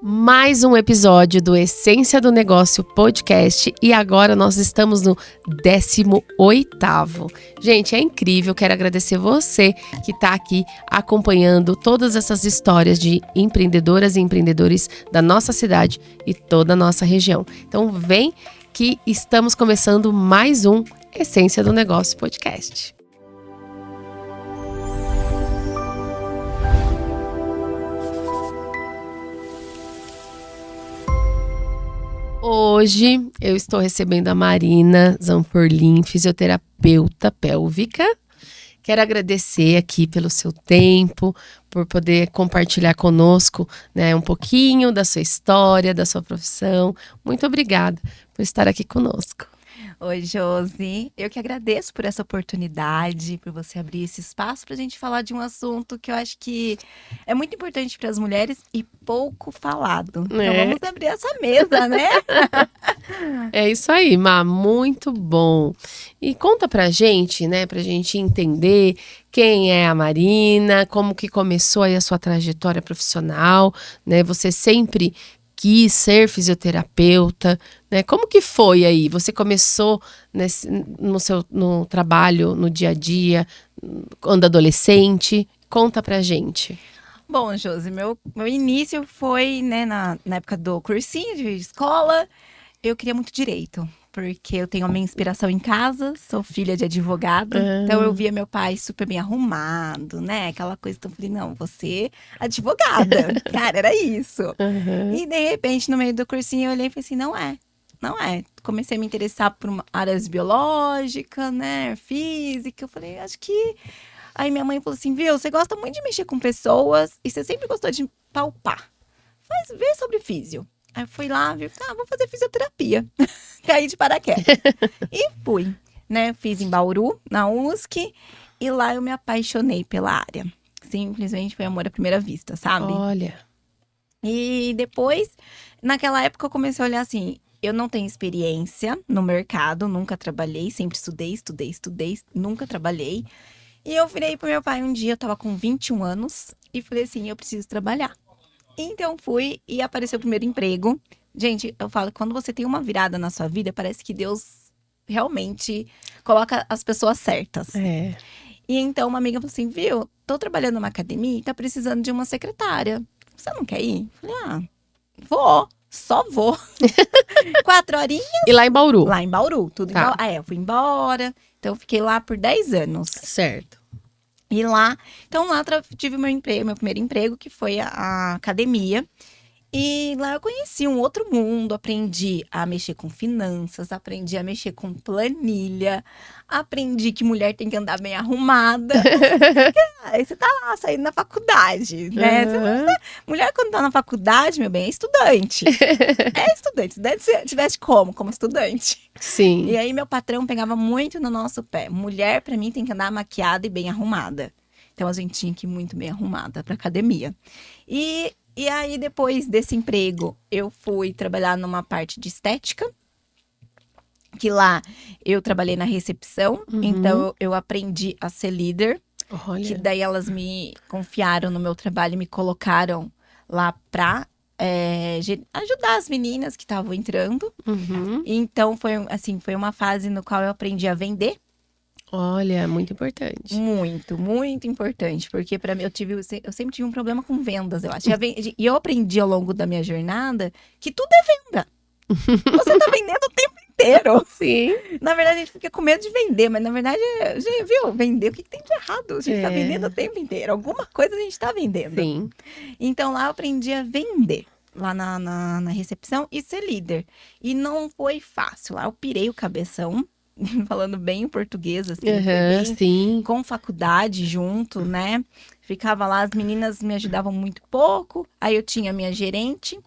Mais um episódio do Essência do Negócio Podcast e agora nós estamos no 18º. Gente, é incrível, quero agradecer você que está aqui acompanhando todas essas histórias de empreendedoras e empreendedores da nossa cidade e toda a nossa região. Então vem que estamos começando mais um Essência do Negócio Podcast. Hoje eu estou recebendo a Marina Zanforlin, fisioterapeuta pélvica. Quero agradecer aqui pelo seu tempo, por poder compartilhar conosco, né, um pouquinho da sua história, da sua profissão. Muito obrigada por estar aqui conosco. Oi, Josi. Eu que agradeço por essa oportunidade, por você abrir esse espaço para a gente falar de um assunto que eu acho que é muito importante para as mulheres e pouco falado. Então vamos abrir essa mesa, né? É isso aí, Má, muito bom. E conta pra gente, né, pra gente entender quem é a Marina, como que começou aí a sua trajetória profissional, né? Você sempre quis ser fisioterapeuta, né? Como que foi aí? Você começou no trabalho, no dia a dia, quando adolescente? Conta pra gente. Bom, Josi, meu início foi, né, na época do cursinho de escola. Eu queria muito direito, porque eu tenho a minha inspiração em casa, sou filha de advogado, então eu via meu pai super bem arrumado, né? Aquela coisa, então eu falei, não, você advogada. Cara, era isso. E de repente, no meio do cursinho, eu olhei e falei assim, não é. Comecei a me interessar por áreas biológicas, né, física, eu falei, acho que... Aí minha mãe falou assim, viu, você gosta muito de mexer com pessoas e você sempre gostou de palpar. Vê sobre físio. Aí eu fui lá, vou fazer fisioterapia. Caí de paraquedas. E fui, né? Fiz em Bauru, na USC. E lá eu me apaixonei pela área. Simplesmente foi amor à primeira vista, sabe? Olha. E depois, naquela época, eu comecei a olhar assim... Eu não tenho experiência no mercado, nunca trabalhei. Sempre estudei, nunca trabalhei. E eu virei pro meu pai um dia, eu tava com 21 anos. E falei assim, eu preciso trabalhar. Então fui e apareceu o primeiro emprego. Gente, eu falo, quando você tem uma virada na sua vida, parece que Deus realmente coloca as pessoas certas. É. E então uma amiga falou assim, viu, tô trabalhando numa academia e tá precisando de uma secretária. Você não quer ir? Eu falei, só vou. 4 horinhas. E lá em Bauru? Lá em Bauru, tudo Tá. em Bauru. Eu fui embora, então eu fiquei lá por 10 anos. Certo. E lá, então lá tive meu primeiro emprego, que foi a academia. E lá eu conheci um outro mundo, aprendi a mexer com finanças, aprendi a mexer com planilha, aprendi que mulher tem que andar bem arrumada. Aí você tá lá, saindo na faculdade, né? Mulher quando tá na faculdade, meu bem, é estudante. Estudante se tivesse como estudante. Sim. E aí meu patrão pegava muito no nosso pé. Mulher, pra mim, tem que andar maquiada e bem arrumada. Então a gente tinha que ir muito bem arrumada pra academia. E aí, depois desse emprego, eu fui trabalhar numa parte de estética. Que lá eu trabalhei na recepção. Então eu aprendi a ser líder. Olha. Que daí elas me confiaram no meu trabalho e me colocaram lá pra ajudar as meninas que estavam entrando. Então foi uma fase no qual eu aprendi a vender. Olha, muito importante. Muito, muito importante. Porque pra mim, eu sempre tive um problema com vendas, eu acho. E eu aprendi ao longo da minha jornada que tudo é venda. Você tá vendendo o tempo inteiro. Sim. Na verdade, a gente fica com medo de vender, mas na verdade, gente, viu? Vender, o que tem de errado? A gente tá vendendo o tempo inteiro. Alguma coisa a gente tá vendendo. Sim. Então lá eu aprendi a vender. Lá na recepção e ser líder. E não foi fácil. Lá eu pirei o cabeção. Falando bem o português, assim, bem, sim. com faculdade junto, né? Ficava lá, as meninas me ajudavam muito pouco. Aí eu tinha a minha gerente.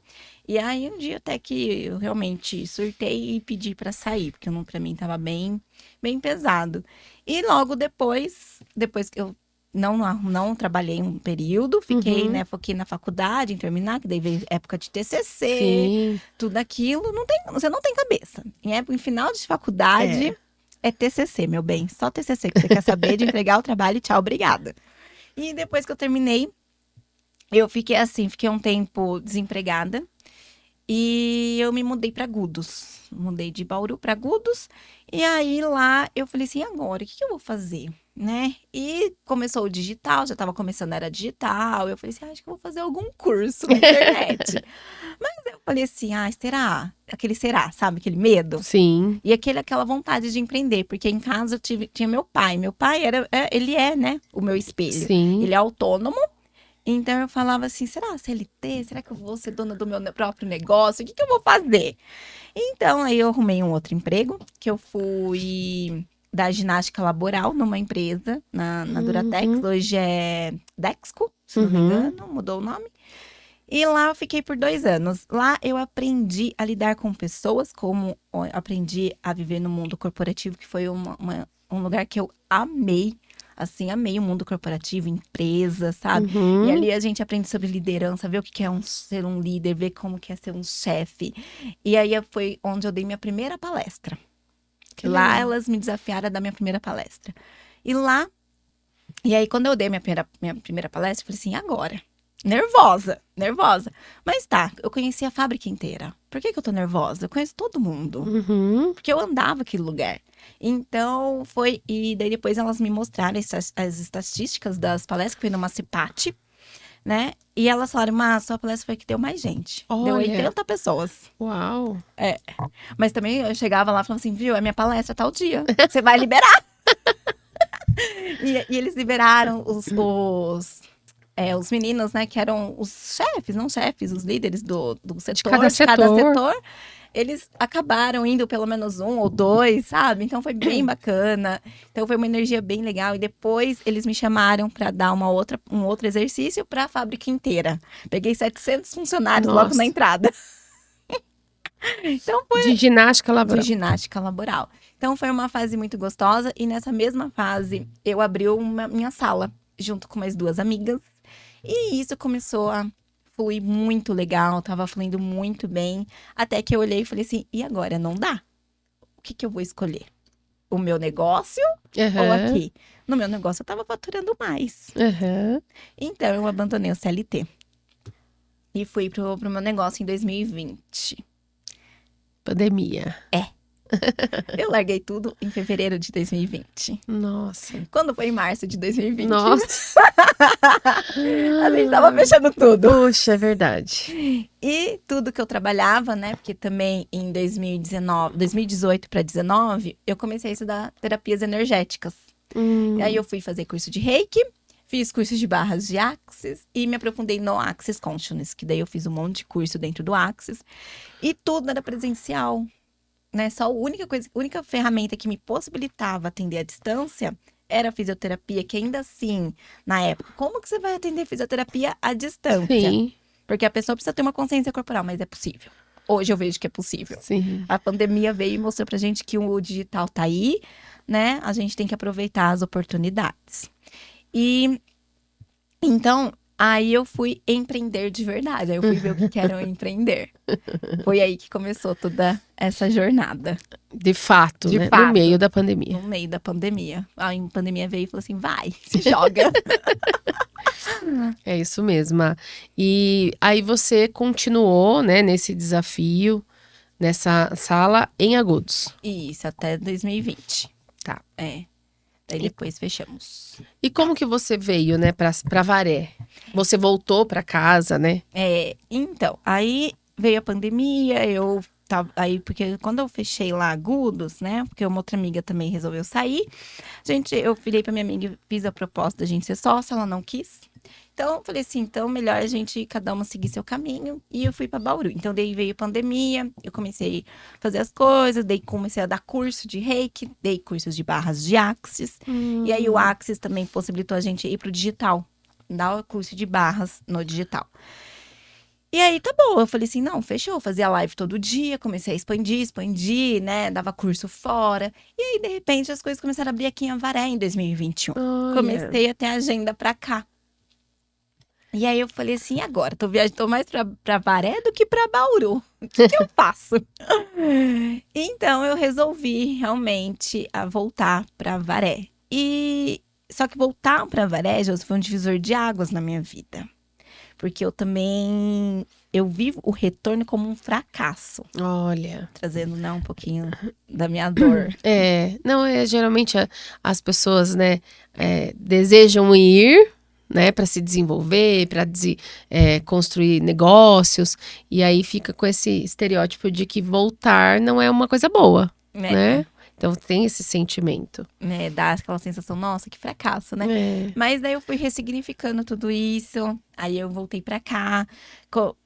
E aí um dia até que eu realmente surtei e pedi pra sair, porque pra mim tava bem, bem pesado. E logo depois que eu não trabalhei um período, fiquei, né, foquei na faculdade, em terminar, que daí veio época de TCC, Sim. tudo aquilo. Você não tem cabeça. Em final de faculdade, é TCC, meu bem. Só TCC que você quer saber de entregar o trabalho e tchau, obrigada. E depois que eu terminei, eu fiquei assim, fiquei um tempo desempregada. E eu me mudei para Gudos. Mudei de Bauru para Gudos. E aí lá eu falei assim, e agora, o que eu vou fazer? Né? E começou o digital, já estava começando a era digital. Eu falei assim, acho que eu vou fazer algum curso na internet. Mas eu falei assim, será? Aquele será, sabe? Aquele medo. Sim. E aquela vontade de empreender, porque em casa tinha meu pai. Meu pai ele é, né, o meu espelho. Sim. Ele é autônomo. Então eu falava assim, será CLT? Será que eu vou ser dona do meu próprio negócio? O que eu vou fazer? Então aí eu arrumei um outro emprego, que eu fui da ginástica laboral numa empresa, na Duratex. Hoje é Dexco, se não me engano, mudou o nome. E lá eu fiquei por 2 anos. Lá eu aprendi a lidar com pessoas, como aprendi a viver no mundo corporativo, que foi um lugar que eu amei. Assim, amei o mundo corporativo, empresa, sabe? E ali a gente aprende sobre liderança, ver o que é ser um líder, ver como que é ser um chefe. E aí foi onde eu dei minha primeira palestra. Que lá legal. elas me desafiaram a dar minha primeira palestra. E aí quando eu dei minha primeira palestra, eu falei assim, agora? Nervosa. Mas tá, eu conheci a fábrica inteira. Por que eu tô nervosa? Eu conheço todo mundo. Porque eu andava aquele lugar. Então, e daí depois elas me mostraram as estatísticas das palestras, que foi numa CIPAT, né? E elas falaram, mas sua palestra foi a que deu mais gente. Deu 80 pessoas. Uau! Mas também eu chegava lá e falava assim, viu, é minha palestra tal dia. Você vai liberar. e eles liberaram os meninos, né, que eram os chefes, não chefes, os líderes do setor, de cada setor. Eles acabaram indo pelo menos 1 ou 2, sabe? Então foi bem bacana. Então foi uma energia bem legal. E depois eles me chamaram para dar um outro exercício para a fábrica inteira. Peguei 700 funcionários logo na entrada. Então foi de ginástica laboral. De ginástica laboral. Então foi uma fase muito gostosa. E nessa mesma fase eu abri minha sala junto com mais 2 amigas. E isso começou a fluir muito legal, tava fluindo muito bem. Até que eu olhei e falei assim, e agora? Não dá? O que eu vou escolher? O meu negócio ou aqui? No meu negócio eu tava faturando mais. Então eu abandonei o CLT. E fui pro meu negócio em 2020. Pandemia. Eu larguei tudo em fevereiro de 2020. Nossa. Quando foi em março de 2020? Nossa. A gente tava fechando tudo. Puxa, é verdade. E tudo que eu trabalhava, né? Porque também em 2018 para 2019, eu comecei a estudar terapias energéticas. E aí eu fui fazer curso de Reiki, fiz curso de barras de Axis e me aprofundei no Axis Consciousness, que daí eu fiz um monte de curso dentro do Axis. E tudo era presencial. Né? Só a única ferramenta que me possibilitava atender à distância era a fisioterapia, que ainda assim, na época, como que você vai atender fisioterapia à distância? Sim. Porque a pessoa precisa ter uma consciência corporal, mas é possível. Hoje eu vejo que é possível. Sim. A pandemia veio e mostrou pra gente que o digital tá aí, né? A gente tem que aproveitar as oportunidades. E então, aí eu fui empreender de verdade. Aí eu fui ver o que era empreender. Foi aí que começou toda essa jornada. De fato, De né? fato. No meio da pandemia. No meio da pandemia. A pandemia veio e falou assim, vai, se joga. É isso mesmo. E aí você continuou, né, nesse desafio, nessa sala em Agudos. Isso, até 2020. Tá. Daí depois fechamos. E como que você veio, né, pra Varé? Você voltou pra casa, né? Então, aí veio a pandemia, porque quando eu fechei lá Agudos, né, porque uma outra amiga também resolveu sair, eu virei pra minha amiga e fiz a proposta da gente ser sócia, ela não quis. Então, eu falei assim, então melhor a gente, cada uma seguir seu caminho. E eu fui pra Bauru. Então, daí veio a pandemia, eu comecei a fazer as coisas, daí comecei a dar curso de Reiki, dei cursos de barras de Axis. E aí o Axis também possibilitou a gente ir pro digital, dar o curso de barras no digital. E aí, tá bom, eu falei assim, não, fechou, fazia live todo dia, comecei a expandir, né, dava curso fora. E aí, de repente, as coisas começaram a abrir aqui em Avaré em 2021. Olha. Comecei a ter agenda pra cá. E aí eu falei assim, agora? Tô mais pra Varé do que pra Bauru. O que eu faço? Então eu resolvi realmente a voltar pra Varé. Só que voltar pra Varé, Josi, foi um divisor de águas na minha vida. Porque eu vivo o retorno como um fracasso. Olha. Trazendo, né, um pouquinho da minha dor. Não, geralmente as pessoas, né, desejam ir, né, para se desenvolver, para construir negócios, e aí fica com esse estereótipo de que voltar não é uma coisa boa, né? Então tem esse sentimento. Dá aquela sensação, nossa, que fracasso, né? Mas daí eu fui ressignificando tudo isso, aí eu voltei pra cá,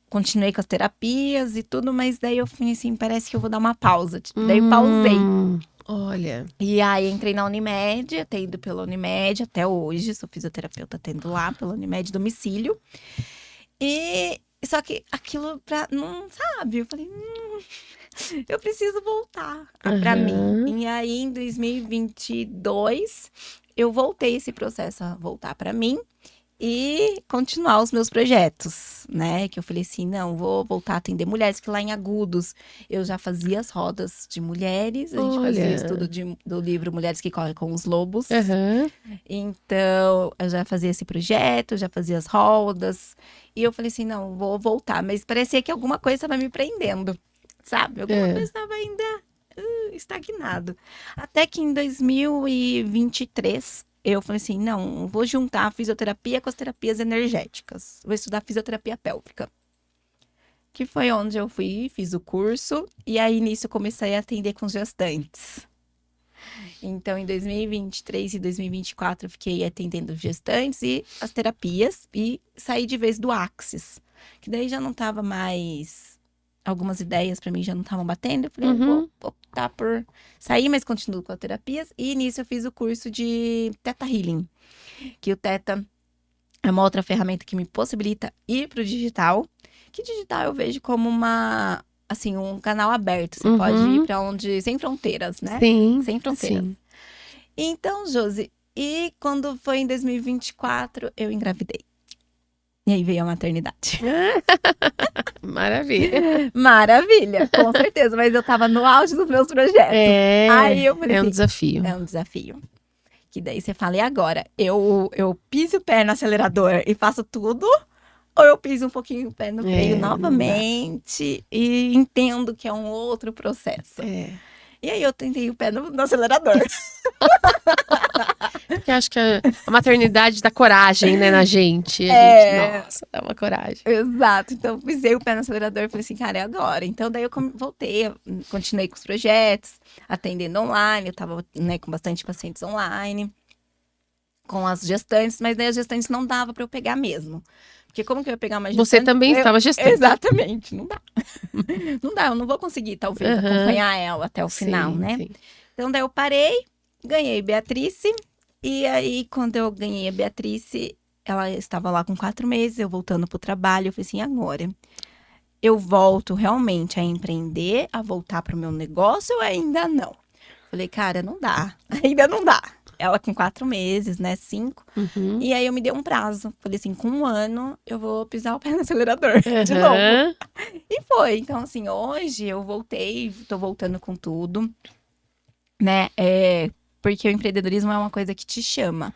continuei com as terapias e tudo, mas daí eu fui assim, parece que eu vou dar uma pausa. Daí eu pausei. Olha. E aí entrei na Unimed, atendo pela Unimed até hoje, sou fisioterapeuta, atendo lá pela Unimed domicílio. E só que aquilo não sabe, eu falei, eu preciso voltar pra mim. E aí, em 2022, eu voltei esse processo a voltar pra mim e continuar os meus projetos, né? Que eu falei assim, não, vou voltar a atender mulheres, que lá em Agudos eu já fazia as rodas de mulheres, a gente fazia estudo do livro Mulheres que Correm com os Lobos. Então, eu já fazia esse projeto, já fazia as rodas. E eu falei assim, não, vou voltar. Mas parecia que alguma coisa estava me prendendo. Sabe? Alguma coisa estava ainda estagnado. Até que em 2023, eu falei assim, não, vou juntar a fisioterapia com as terapias energéticas. Vou estudar fisioterapia pélvica. Que foi onde eu fiz o curso. E aí, nisso, eu comecei a atender com gestantes. Então, em 2023 e 2024, eu fiquei atendendo gestantes e as terapias. E saí de vez do Axis. Que daí já não estava mais... Algumas ideias pra mim já não estavam batendo. Eu falei, eu vou optar por sair, mas continuo com as terapias. E nisso eu fiz o curso de Theta Healing. Que o Theta é uma outra ferramenta que me possibilita ir pro digital. Que digital eu vejo como um canal aberto. Você pode ir pra onde... Sem fronteiras, né? Sim. Sem fronteiras. Sim. Então, Josi, e quando foi em 2024, eu engravidei. E aí veio a maternidade. Maravilha. Maravilha, com certeza. Mas eu tava no auge dos meus projetos. Aí eu falei, um desafio. É um desafio. Que daí você fala, e agora? Eu piso o pé no acelerador e faço tudo? Ou eu piso um pouquinho o pé no freio novamente e entendo que é um outro processo? E aí eu tentei o pé no acelerador. Porque acho que a maternidade dá coragem, né, na gente. Nossa, dá uma coragem. Exato. Então, pisei o pé no acelerador e falei assim, cara, é agora. Então, daí eu voltei, continuei com os projetos, atendendo online. Eu tava, né, com bastante pacientes online, com as gestantes. Mas daí as gestantes não dava pra eu pegar mesmo. Porque como que eu ia pegar uma gestante? Você também estava gestante. Exatamente, não dá. Não dá, eu não vou conseguir, talvez, acompanhar ela até o final, né? Sim. Então, daí eu parei, ganhei Beatrice. E aí, quando eu ganhei a Beatrice, ela estava lá com 4 meses, eu voltando pro trabalho. Eu falei assim, agora, eu volto realmente a empreender, a voltar pro meu negócio ou ainda não? Falei, cara, não dá, ainda não dá. Ela com 4 meses, né, 5. E aí eu me dei um prazo. Falei assim, com 1 ano eu vou pisar o pé no acelerador de novo. E foi. Então, assim, hoje eu voltei, tô voltando com tudo, né? Porque o empreendedorismo é uma coisa que te chama.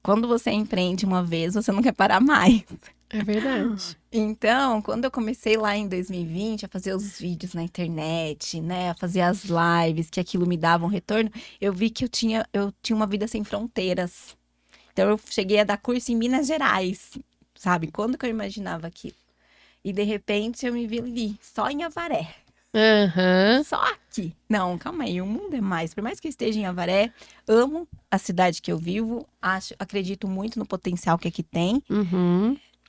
Quando você empreende uma vez, você não quer parar mais. É verdade. Então, quando eu comecei lá em 2020 a fazer os vídeos na internet, né, a fazer as lives, que aquilo me dava um retorno, eu vi que eu tinha uma vida sem fronteiras. Então, eu cheguei a dar curso em Minas Gerais, sabe? Quando que eu imaginava aquilo? E, de repente, eu me vi ali, só em Avaré. Só aqui. Não, calma aí, o mundo é mais. Por mais que eu esteja em Avaré, amo a cidade que eu vivo, acredito muito no potencial que aqui tem.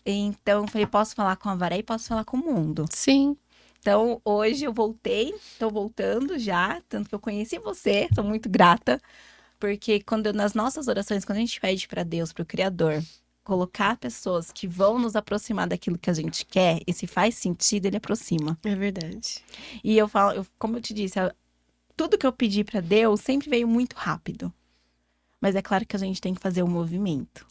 Então, eu falei, posso falar com a Avaré e posso falar com o mundo. Sim. Então, hoje eu voltei, tô voltando já, tanto que eu conheci você, sou muito grata. Porque nas nossas orações, quando a gente pede para Deus, para o Criador, colocar pessoas que vão nos aproximar daquilo que a gente quer, e se faz sentido, ele aproxima. É verdade. E eu falo, como eu te disse, tudo que eu pedi para Deus sempre veio muito rápido. Mas é claro que a gente tem que fazer o movimento.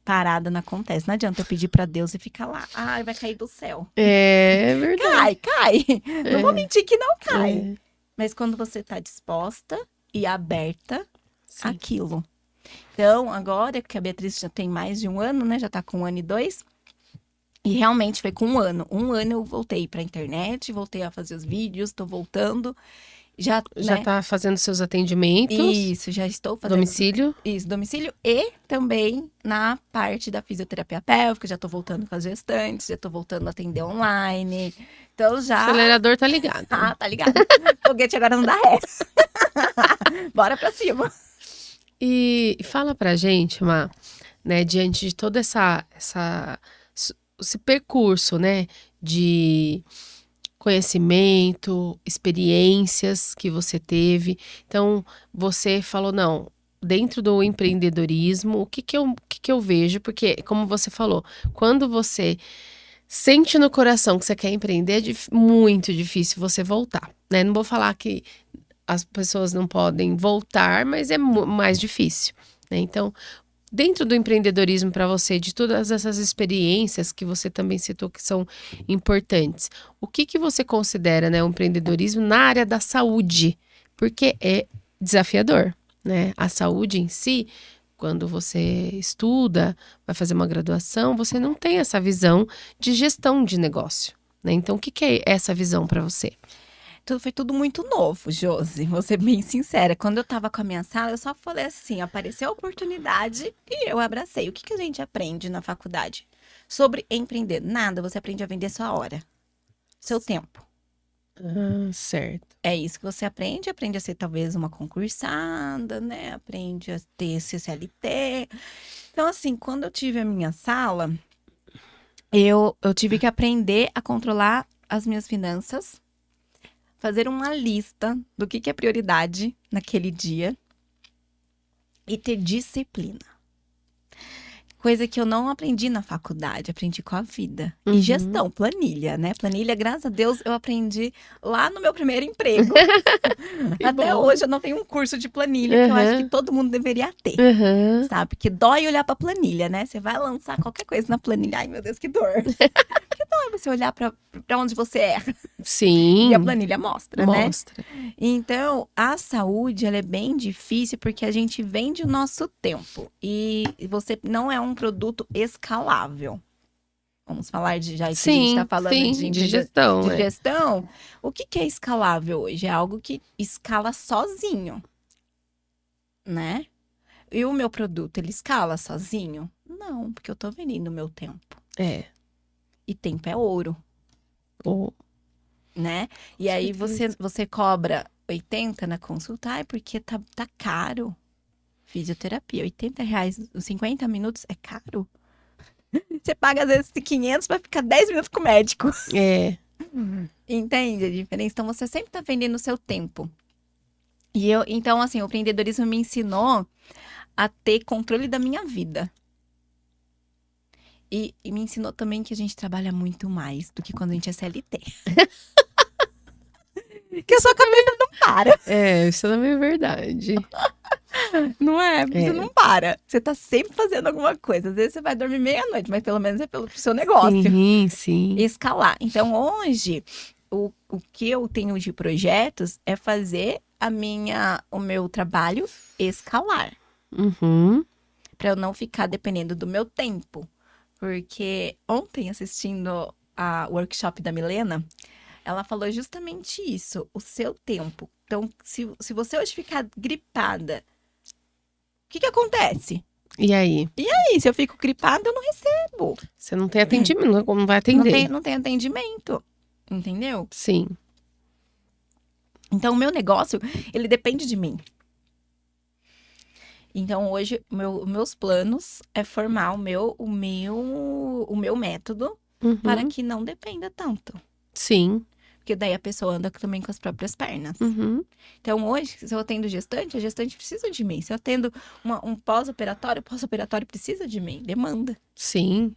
Parada não acontece. Não adianta eu pedir para Deus e ficar lá. Ai, vai cair do céu. É verdade. Cai. Não vou mentir que não cai. Mas quando você tá disposta e aberta àquilo. Então, agora que a Beatriz já tem mais de 1 ano, né? Já tá com 1 ano e 2. E realmente foi com 1 ano. 1 ano eu voltei pra internet, voltei a fazer os vídeos, tô voltando. Já, Já né? tá fazendo seus atendimentos, Isso, já estou fazendo domicílio? isso, domicílio. E também na parte da fisioterapia pélvica, já tô voltando com as gestantes, já tô voltando a atender online. Então O já. acelerador tá ligado. Ah, tá ligado. Foguete agora não dá ré. Bora pra cima. E fala pra gente, Má, né, diante de todo esse percurso, né, de conhecimento, experiências que você teve. Então, você falou, não, dentro do empreendedorismo, o que que eu vejo? Porque, como você falou, quando você sente no coração que você quer empreender, é muito difícil você voltar, né? Não vou falar que as pessoas não podem voltar, mas é mais difícil, né? Então, dentro do empreendedorismo para você, de todas essas experiências que você também citou que são importantes, o que que você considera, né, o empreendedorismo na área da saúde? Porque é desafiador, né? A saúde em si, quando você estuda, vai fazer uma graduação, você não tem essa visão de gestão de negócio, né? Então, o que que é essa visão para você? Foi tudo muito novo, Josi. Vou ser bem sincera. Quando eu tava com a minha sala, eu só falei assim: apareceu a oportunidade e eu abracei. O que que a gente aprende na faculdade? Sobre empreender? Nada, você aprende a vender sua hora, seu tempo. Ah, certo. É isso que você aprende. Aprende a ser talvez uma concursada, né? Aprende a ter esse CLT. Então, assim, quando eu tive a minha sala, eu tive que aprender a controlar as minhas finanças, fazer uma lista do que é prioridade naquele dia e ter disciplina. Coisa que eu não aprendi na faculdade, aprendi com a vida. Uhum. E gestão, planilha, né? Planilha, graças a Deus, eu aprendi lá no meu primeiro emprego. Que Até bom. hoje eu não tenho um curso de planilha que eu acho Uhum. que todo mundo deveria ter. Uhum. Sabe? Porque dói olhar pra planilha, né? Você vai lançar qualquer coisa na planilha. Ai, meu Deus, que dor. Que dói você olhar pra onde você erra. Sim, E a planilha mostra, né? mostra. Então, a saúde, ela é bem difícil porque a gente vende o nosso tempo. E você não é um produto escalável. Vamos falar de, já que a gente está falando de gestão, de né? gestão. O que é escalável hoje? É algo que escala sozinho, né? E o meu produto, ele escala sozinho? Não, porque eu tô vendendo o meu tempo. É. E tempo é ouro, O- né? E aí certeza. você cobra 80 na consulta, ai, porque tá caro. Fisioterapia, R$ 80, os 50 minutos é caro. Você paga às vezes 500 pra ficar 10 minutos com o médico. É. Entende a diferença? Então você sempre tá vendendo o seu tempo. Então, assim, o empreendedorismo me ensinou a ter controle da minha vida. E me ensinou também que a gente trabalha muito mais do que quando a gente é CLT. Que a sua cabeça não para. É, isso também é verdade. Não é? Você É. não para. Você tá sempre fazendo alguma coisa. Às vezes você vai dormir meia-noite, mas pelo menos é pelo seu negócio. Sim. Escalar. Então, hoje, o que eu tenho de projetos é fazer o meu trabalho escalar. Uhum. Pra eu não ficar dependendo do meu tempo. Porque ontem, assistindo a workshop da Milena, ela falou justamente isso, o seu tempo. Então, se você hoje ficar gripada, o que acontece? E aí? E aí, se eu fico gripada, eu não recebo. Você não tem atendimento, não vai atender. Não tem atendimento. Entendeu? Sim. Então, o meu negócio, ele depende de mim. Então, hoje, meus planos é formar o meu método Uhum. para que não dependa tanto. Sim. Porque daí a pessoa anda também com as próprias pernas. Uhum. Então, hoje, se eu atendo gestante, a gestante precisa de mim. Se eu atendo um pós-operatório, o pós-operatório precisa de mim. Demanda. Sim.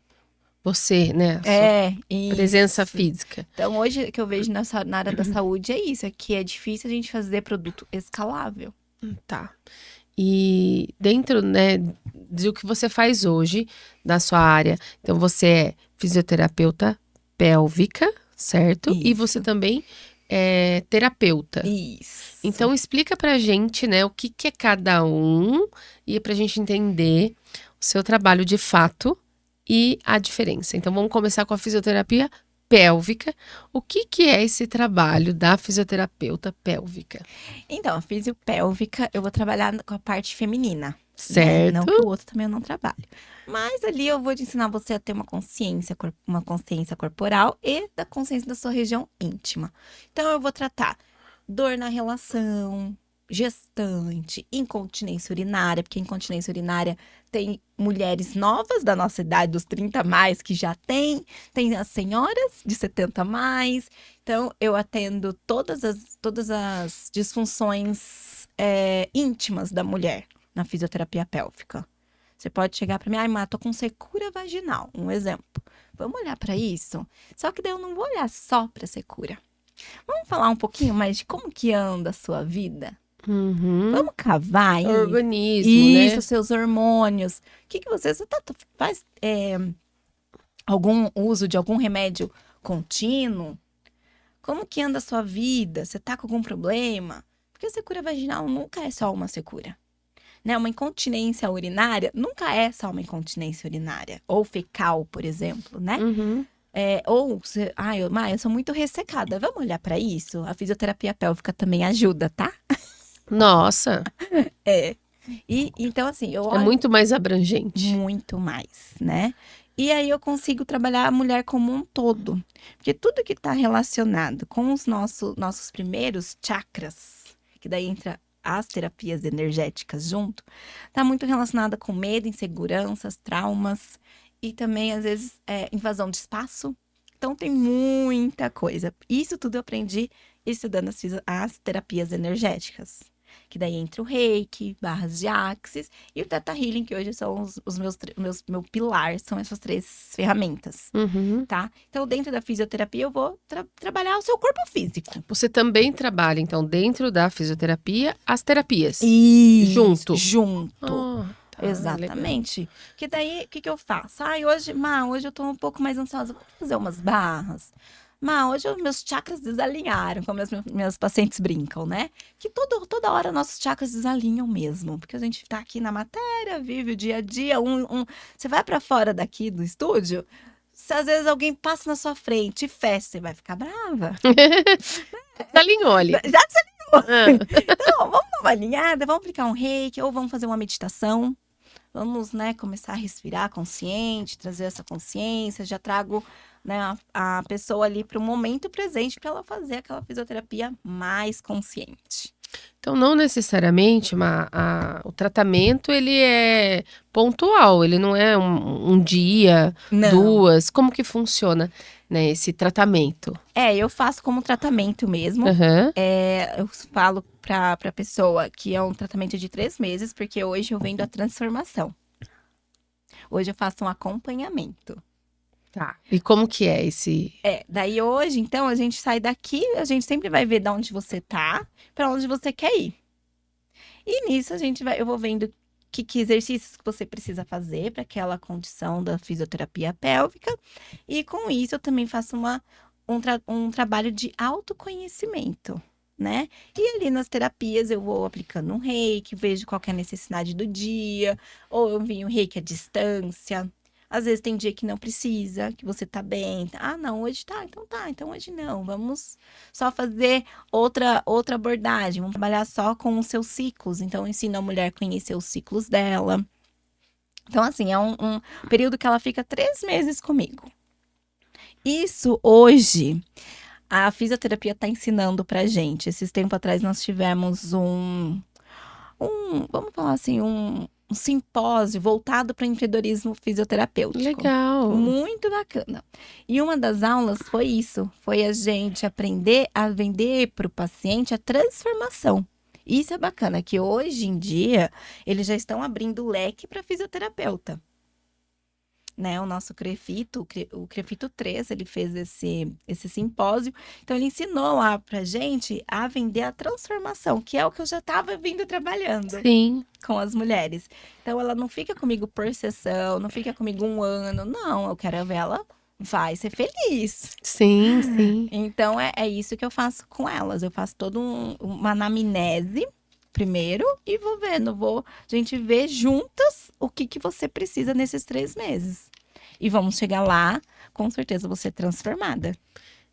Você, né? A sua presença Isso. física. Então, hoje, o que eu vejo na área da saúde é isso. É que é difícil a gente fazer produto escalável. Tá. E dentro, né, do que você faz hoje, da sua área, então você é fisioterapeuta pélvica, certo? E Isso. você também terapeuta. Isso. Então, explica pra gente, né, o que que é cada um e pra gente entender o seu trabalho de fato e a diferença. Então, vamos começar com a fisioterapia pélvica. O que que é esse trabalho da fisioterapeuta pélvica? Então, a fisiopélvica, eu vou trabalhar com a parte feminina. Né? Certo. Não que o outro também eu não trabalho. Mas ali eu vou te ensinar você a ter uma consciência corporal e da consciência da sua região íntima. Então, eu vou tratar dor na relação, gestante, incontinência urinária, porque incontinência urinária tem mulheres novas da nossa idade, dos 30 a mais, que já tem as senhoras de 70 a mais. Então, eu atendo todas as disfunções íntimas da mulher na fisioterapia pélvica. Você pode chegar para mim, ai, Má, tô com secura vaginal, um exemplo. Vamos olhar para isso? Só que daí eu não vou olhar só para secura. Vamos falar um pouquinho mais de como que anda a sua vida? Uhum. Vamos cavar aí? Organismo, Isso, né? seus hormônios. O que você faz algum uso de algum remédio contínuo? Como que anda a sua vida? Você tá com algum problema? Porque a secura vaginal nunca é só uma secura. Né? Uma incontinência urinária nunca é só uma incontinência urinária. Ou fecal, por exemplo, né? Uhum. Eu sou muito ressecada. Vamos olhar para isso? A fisioterapia pélvica também ajuda, tá? Nossa, Então, assim, eu é olho muito mais abrangente. muito mais, né? E aí eu consigo trabalhar a mulher como um todo. Porque tudo que está relacionado com os nossos primeiros chakras, que daí entra as terapias energéticas junto, tá muito relacionada com medo, inseguranças, traumas e também, às vezes, invasão de espaço. Então, tem muita coisa. Isso tudo eu aprendi estudando as terapias energéticas. Que daí entra o reiki, barras de axis e o Theta Healing, que hoje são meu pilar, são essas 3 ferramentas, Uhum. tá? Então, dentro da fisioterapia, eu vou trabalhar o seu corpo físico. Você também trabalha, então, dentro da fisioterapia, as terapias. Junto. Ah, tá, Exatamente. Que daí, o que eu faço? Hoje eu tô um pouco mais ansiosa, vou fazer umas barras. Hoje meus chakras desalinharam, como meus pacientes brincam, né? Que toda hora nossos chakras desalinham mesmo. Porque a gente tá aqui na matéria, vive o dia a dia. Você vai pra fora daqui do estúdio, se às vezes alguém passa na sua frente e fecha, você vai ficar brava. Desalinhou ali. Já Ah, Então, vamos dar uma alinhada, vamos aplicar um reiki, ou vamos fazer uma meditação. Vamos, né, começar a respirar consciente, trazer essa consciência. Já trago, né, a pessoa ali para o momento presente para ela fazer aquela fisioterapia mais consciente. então, não necessariamente o tratamento ele é pontual, ele não é um dia, Não. 2. Como que funciona, né, esse tratamento? Eu faço como tratamento mesmo. Aham. Eu falo para a pessoa que é um tratamento de 3 meses, porque hoje eu vendo a transformação. Hoje eu faço um acompanhamento. Tá. E como que é esse? Daí hoje, então, a gente sai daqui, a gente sempre vai ver de onde você tá, para onde você quer ir. E nisso eu vou vendo que exercícios que você precisa fazer para aquela condição da fisioterapia pélvica. E com isso eu também faço um trabalho de autoconhecimento, né? E ali nas terapias eu vou aplicando um reiki, vejo qual que é a necessidade do dia, ou eu envio um reiki à distância. Às vezes tem dia que não precisa, que você tá bem. Não, hoje tá, então hoje não. Vamos só fazer outra abordagem. Vamos trabalhar só com os seus ciclos. Então, eu ensino a mulher a conhecer os ciclos dela. Então, assim, é um período que ela fica 3 meses comigo. Isso hoje, a fisioterapia tá ensinando pra gente. Esses tempos atrás nós tivemos vamos falar assim, um simpósio voltado para o empreendedorismo fisioterapêutico. Legal. Muito bacana. E uma das aulas foi isso, foi a gente aprender a vender para o paciente a transformação. Isso é bacana, que hoje em dia eles já estão abrindo o leque para fisioterapeuta. Né, o nosso Crefito, o Crefito 3, ele fez esse simpósio. Então, ele ensinou lá pra gente a vender a transformação, que é o que eu já estava vindo trabalhando. Sim. Com as mulheres. Então, ela não fica comigo por sessão, não fica comigo 1 ano. Não, eu quero ver ela vai ser feliz. Sim, sim. Então, é isso que eu faço com elas. Eu faço toda uma anamnese primeiro e vou vendo. A gente vê juntas o que você precisa nesses 3 meses. E vamos chegar lá, com certeza, você transformada.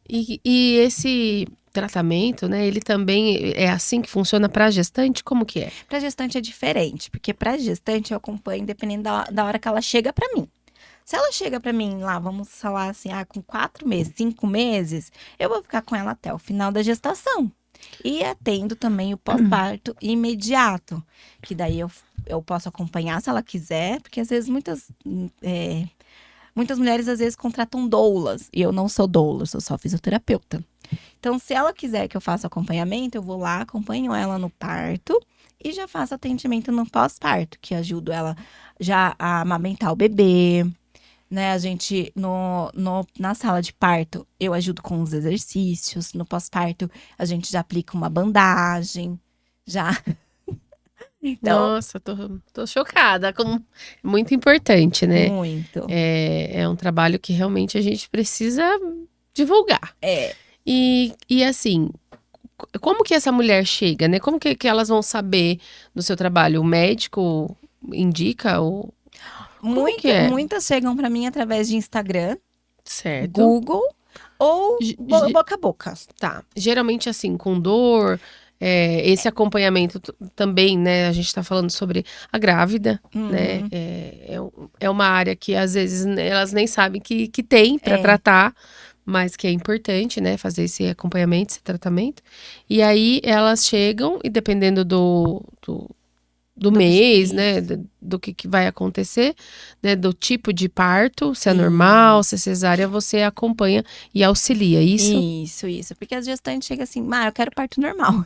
E esse tratamento, né? Ele também é assim que funciona para gestante? Como que é? Para gestante é diferente, porque para gestante eu acompanho dependendo da hora que ela chega para mim. Se ela chega para mim lá, vamos falar assim, com 4 meses, 5 meses, eu vou ficar com ela até o final da gestação. E atendo também o pós-parto imediato, que daí eu posso acompanhar se ela quiser, porque às vezes muitas mulheres às vezes contratam doulas, e eu não sou doula, eu sou só fisioterapeuta. Então, se ela quiser que eu faça acompanhamento, eu vou lá, acompanho ela no parto e já faço atendimento no pós-parto, que ajudo ela já a amamentar o bebê, né? A gente, na sala de parto, eu ajudo com os exercícios. No pós-parto, a gente já aplica uma bandagem, já. Então, Nossa, tô chocada. Muito importante, né? muito. É um trabalho que realmente a gente precisa divulgar. E assim, como que essa mulher chega, né? Como que elas vão saber do seu trabalho? O médico indica? Muitas chegam para mim através de Instagram, Certo. Google ou boca a boca. Tá. Geralmente assim, com dor, esse acompanhamento também, né? A gente tá falando sobre a grávida, né? É uma área que às vezes elas nem sabem que tem para tratar, mas que é importante, né? Fazer esse acompanhamento, esse tratamento. E aí elas chegam e dependendo do mês, né, do que vai acontecer, né, do tipo de parto, se é normal, se é cesárea, você acompanha e auxilia, isso? Isso. Porque as gestantes chegam assim, eu quero parto normal.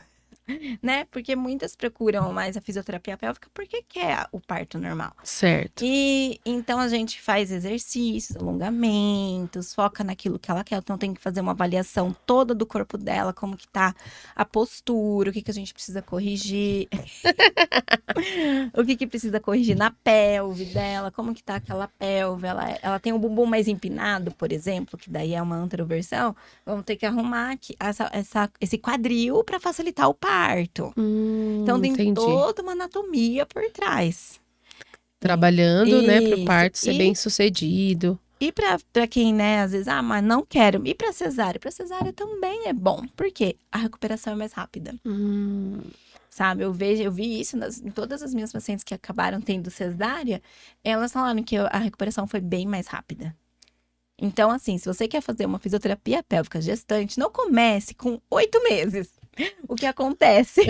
Né? Porque muitas procuram mais a fisioterapia pélvica porque quer o parto normal. Certo. E então a gente faz exercícios, alongamentos, foca naquilo que ela quer. Então tem que fazer uma avaliação toda do corpo dela, como que tá a postura, o que a gente precisa corrigir. O que precisa corrigir na pelve dela, como que tá aquela pelve. Ela tem um bumbum mais empinado, por exemplo, que daí é uma anteroversão. Vamos ter que arrumar aqui esse quadril para facilitar o parto. Então tem toda uma anatomia por trás. Trabalhando, né, para o parto ser bem sucedido. E para quem, né, às vezes, mas não quero. E para cesárea? Para cesárea também é bom. Por quê? A recuperação é mais rápida. Sabe, eu vi isso em todas as minhas pacientes que acabaram tendo cesárea, elas falaram que a recuperação foi bem mais rápida. Então, assim, se você quer fazer uma fisioterapia pélvica gestante, não comece com 8 meses. O que acontece?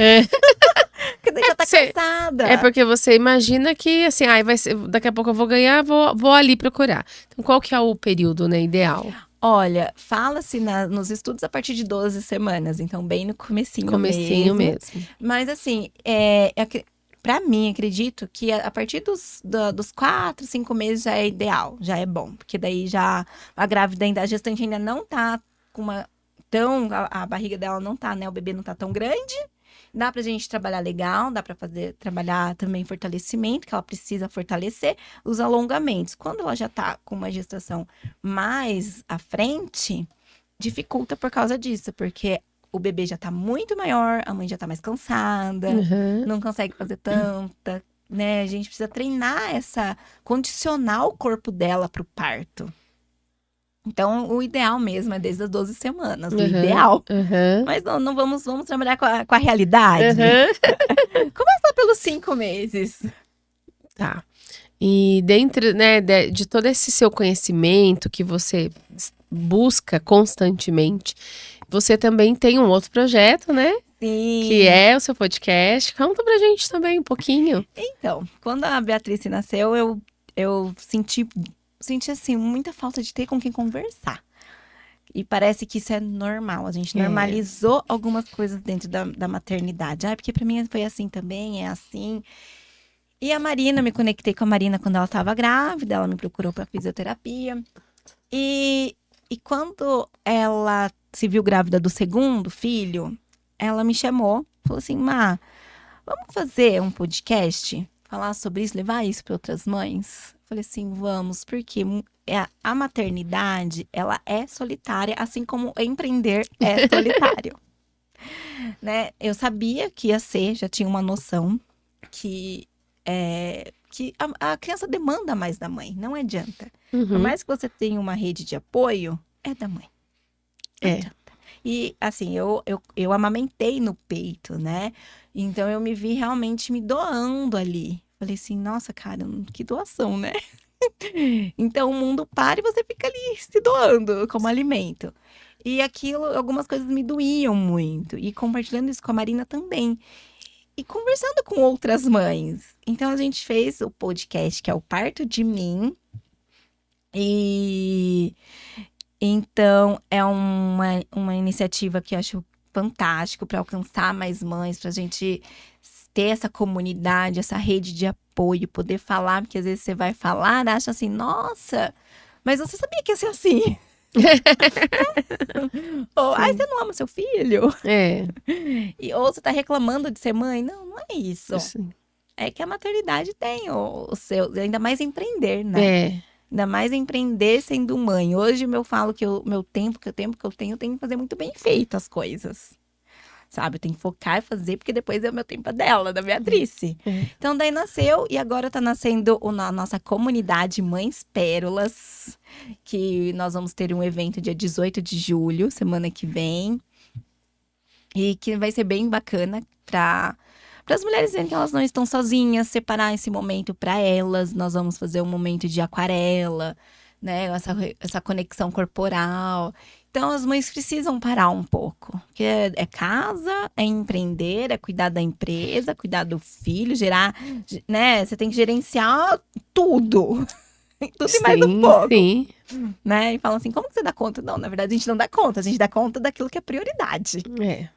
Porque daí já tá cansada. É porque você imagina que, assim, daqui a pouco eu vou ganhar, vou ali procurar. Então, qual que é o período, né, ideal? Olha, fala-se nos estudos a partir de 12 semanas, então bem no comecinho mesmo. Mas assim, pra mim, acredito que a partir dos 4, 5 meses já é ideal, já é bom. Porque daí já a grávida a gestante ainda não tá com a barriga dela não tá, né? O bebê não tá tão grande. Dá pra gente trabalhar legal, dá pra trabalhar também fortalecimento, que ela precisa fortalecer, os alongamentos. Quando ela já tá com uma gestação mais à frente, dificulta por causa disso, porque o bebê já tá muito maior, a mãe já tá mais cansada, não consegue fazer tanta, né? A gente precisa treinar condicionar o corpo dela pro parto. Então, o ideal mesmo é desde as 12 semanas, o ideal. Mas não vamos trabalhar com a realidade. Começa pelos 5 meses. Tá. E dentro, né, de todo esse seu conhecimento que você busca constantemente, você também tem um outro projeto, né? Sim. Que é o seu podcast. Conta pra gente também um pouquinho. Então, quando a Beatriz nasceu, eu senti assim, muita falta de ter com quem conversar. E parece que isso é normal. A gente normalizou algumas coisas dentro da maternidade. Porque pra mim foi assim também, é assim. E a Marina, me conectei com a Marina quando ela estava grávida. Ela me procurou pra fisioterapia. E quando ela se viu grávida do segundo filho, ela me chamou. Falou assim, vamos fazer um podcast? Falar sobre isso, levar isso para outras mães? falei assim, vamos, porque a maternidade, ela é solitária, assim como empreender é solitário, né? Eu sabia que ia ser, já tinha uma noção que a criança demanda mais da mãe, não adianta. Por Uhum. mais que você tenha uma rede de apoio, é da mãe. Não É. adianta. E, assim, eu amamentei no peito, né? Então, eu me vi realmente me doando ali. Falei assim, nossa, cara, que doação, né? Então, o mundo para e você fica ali se doando como alimento. E aquilo, algumas coisas me doíam muito. E compartilhando isso com a Marina também. E conversando com outras mães. Então, a gente fez o podcast, que é o Parto de Mim. E então, é uma iniciativa que eu acho fantástico para alcançar mais mães, para a gente ter essa comunidade, essa rede de apoio, poder falar, porque às vezes você vai falar, acha assim, nossa, mas você sabia que ia ser assim? Ou, ai, você não ama seu filho? É. Ou você tá reclamando de ser mãe? Não, não é isso. Sim. É que a maternidade tem o seu, ainda mais empreender, né? É. Ainda mais empreender sendo mãe. Hoje eu falo que o meu tempo, que o tempo que eu tenho que fazer muito bem feito as coisas. Sabe? Eu tenho que focar e fazer, porque depois é o meu tempo dela, da Beatriz. É. Então daí nasceu, e agora tá nascendo a nossa comunidade Mães Pérolas, que nós vamos ter um evento dia 18 de julho, semana que vem. E que vai ser bem bacana para as mulheres verem que elas não estão sozinhas, separar esse momento para elas. Nós vamos fazer um momento de aquarela, né? Essa conexão corporal. Então, as mães precisam parar um pouco. Porque é casa, é empreender, é cuidar da empresa, cuidar do filho, gerar, né? Você tem que gerenciar tudo. Tudo e mais um pouco, Sim. né? E falam assim, como que você dá conta? Não, na verdade, a gente não dá conta. A gente dá conta daquilo que é prioridade, É.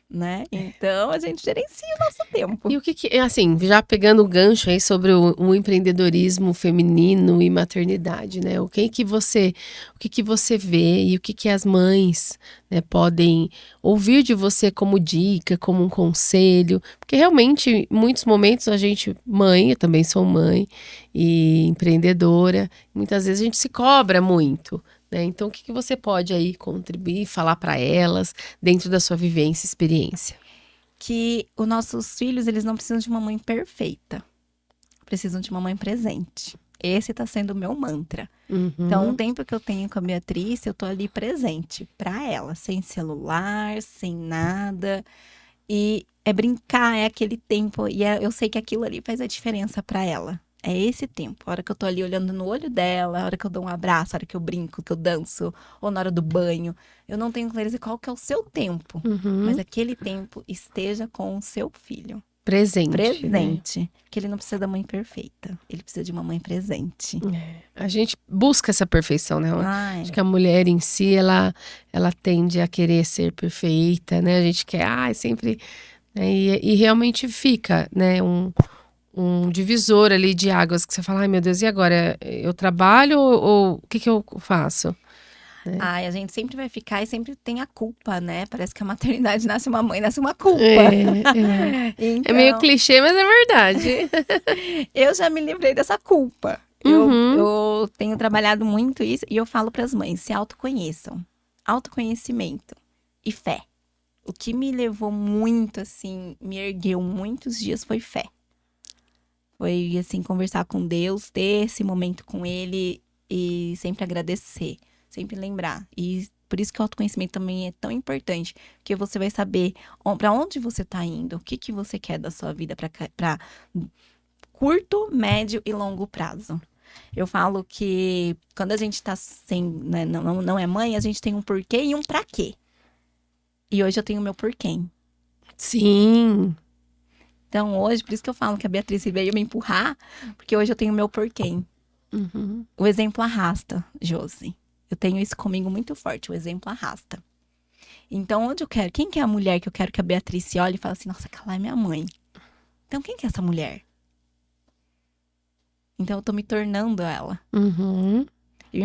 né? Então, a gente gerencia o nosso tempo. E o que assim, já pegando o gancho aí sobre o empreendedorismo feminino e maternidade, né? O que você vê e o que as mães, né, podem ouvir de você como dica, como um conselho? Porque realmente, em muitos momentos a gente, mãe, eu também sou mãe e empreendedora, muitas vezes a gente se cobra muito, né? Então, o que você pode aí contribuir, falar para elas dentro da sua vivência e experiência? Que os nossos filhos, eles não precisam de uma mãe perfeita. Precisam de uma mãe presente. Esse tá sendo o meu mantra. Então, o tempo que eu tenho com a Beatriz, eu tô ali presente pra ela. Sem celular, sem nada. E é brincar, é aquele tempo. E eu sei que aquilo ali faz a diferença pra ela. É esse tempo. A hora que eu tô ali olhando no olho dela, a hora que eu dou um abraço, a hora que eu brinco, que eu danço, ou na hora do banho. Eu não tenho clareza qual que é o seu tempo. Mas aquele tempo esteja com o seu filho. Presente. Presente. Né? Que ele não precisa da mãe perfeita. Ele precisa de uma mãe presente. A gente busca essa perfeição, né? Ai. Acho que a mulher em si, ela tende a querer ser perfeita, né? A gente quer, sempre... Né? E realmente fica, né? Um divisor ali de águas que você fala, ai meu Deus, e agora? Eu trabalho ou o que eu faço? Ai, a gente sempre vai ficar e sempre tem a culpa, né? Parece que a maternidade nasce uma mãe, nasce uma culpa. Então, é meio clichê, mas é verdade. Eu já me livrei dessa culpa. Eu tenho trabalhado muito isso e eu falo para as mães, se autoconheçam. Autoconhecimento e fé. O que me levou muito, assim, me ergueu muitos dias foi fé. Foi, assim, conversar com Deus, ter esse momento com Ele e sempre agradecer, sempre lembrar. E por isso que o autoconhecimento também é tão importante, porque você vai saber para onde você está indo, o que você quer da sua vida para curto, médio e longo prazo. Eu falo que quando a gente está né, não é mãe, a gente tem um porquê e um pra quê. E hoje eu tenho o meu porquê. Sim. Então, hoje, por isso que eu falo que a Beatriz veio me empurrar, porque hoje eu tenho o meu porquê. O exemplo arrasta, Josi. Eu tenho isso comigo muito forte, o exemplo arrasta. Então, onde eu quero? Quem que é a mulher que eu quero que a Beatriz se olhe e fale assim, nossa, aquela é minha mãe. Então, quem que é essa mulher? Então, eu tô me tornando ela. E o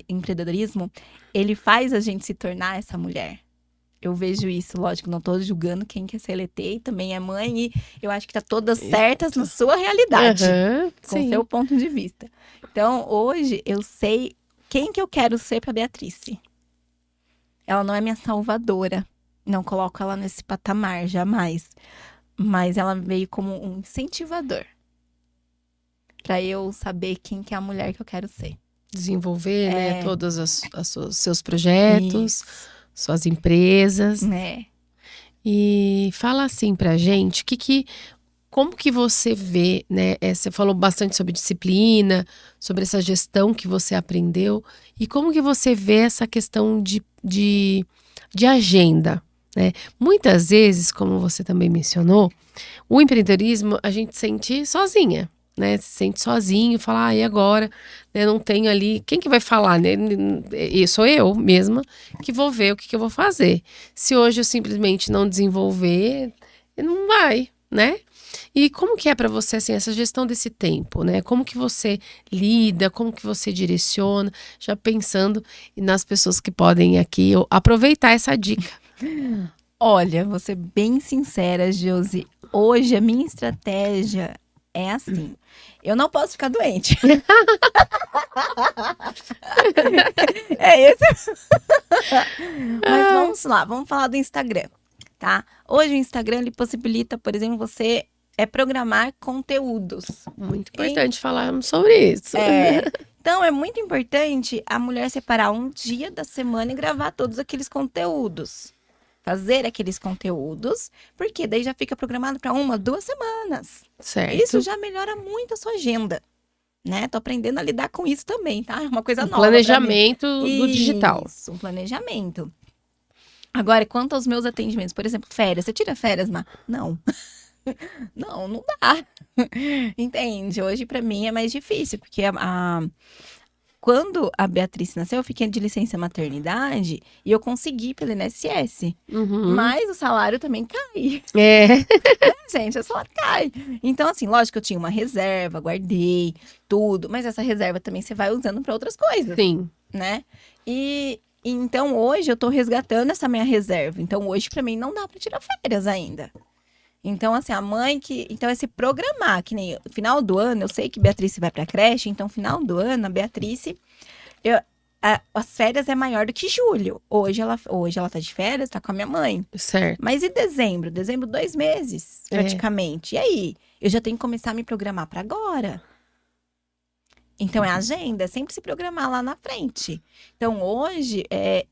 empreendedorismo, ele faz a gente se tornar essa mulher. Eu vejo isso, lógico, não tô julgando quem quer ser LT e também é mãe, e eu acho que tá todas certas na sua realidade, com sim. seu ponto de vista. Então, hoje, eu sei quem que eu quero ser pra Beatrice. Ela não é minha salvadora, não coloco ela nesse patamar, jamais. Mas ela veio como um incentivador pra eu saber quem que é a mulher que eu quero ser. Desenvolver, né, todos seus projetos, suas empresas. Né? E fala assim pra gente, como que você vê, né? Você falou bastante sobre disciplina, sobre essa gestão que você aprendeu, e como que você vê essa questão de agenda, né? Muitas vezes, como você também mencionou, o empreendedorismo a gente sente sozinha, né? Se sente sozinho, fala, e agora? Né? Não tenho ali, quem que vai falar, né? Sou eu mesma que vou ver o que eu vou fazer. Se hoje eu simplesmente não desenvolver, não vai, né? E como que é para você, assim, essa gestão desse tempo, né? Como que você lida, como que você direciona, já pensando nas pessoas que podem aqui aproveitar essa dica. Olha, vou ser bem sincera, Josi. Hoje a minha estratégia é assim. Eu não posso ficar doente. É esse. Mas vamos lá, vamos falar do Instagram, tá? Hoje o Instagram ele possibilita, por exemplo, você programar conteúdos. Muito importante falarmos sobre isso. Então é muito importante a mulher separar um dia da semana e gravar todos aqueles conteúdos. Fazer aqueles conteúdos, porque daí já fica programado para 1, 2 semanas. Certo. Isso já melhora muito a sua agenda, né? Tô aprendendo a lidar com isso também, tá? É uma coisa nova. Planejamento do digital. Isso, um planejamento. Agora, quanto aos meus atendimentos, por exemplo, férias. Você tira férias, Má? Não. Não dá. Entende? Hoje, pra mim, é mais difícil, porque quando a Beatriz nasceu, eu fiquei de licença maternidade e eu consegui pelo INSS. Mas o salário também cai. Gente, o salário cai. Então, assim, lógico que eu tinha uma reserva, guardei tudo, mas essa reserva também você vai usando para outras coisas. Sim. Né? E então, hoje eu tô resgatando essa minha reserva. Então, hoje, pra mim, não dá pra tirar férias ainda. Então, assim, a mãe que... Então, é se programar, que nem final do ano, eu sei que Beatriz vai pra creche, então, final do ano, a Beatriz... as férias é maior do que julho. Hoje ela tá de férias, tá com a minha mãe. Certo. Mas e dezembro? Dezembro, 2 meses, praticamente. E aí? Eu já tenho que começar a me programar pra agora. Então, é agenda, é sempre se programar lá na frente. Então, hoje,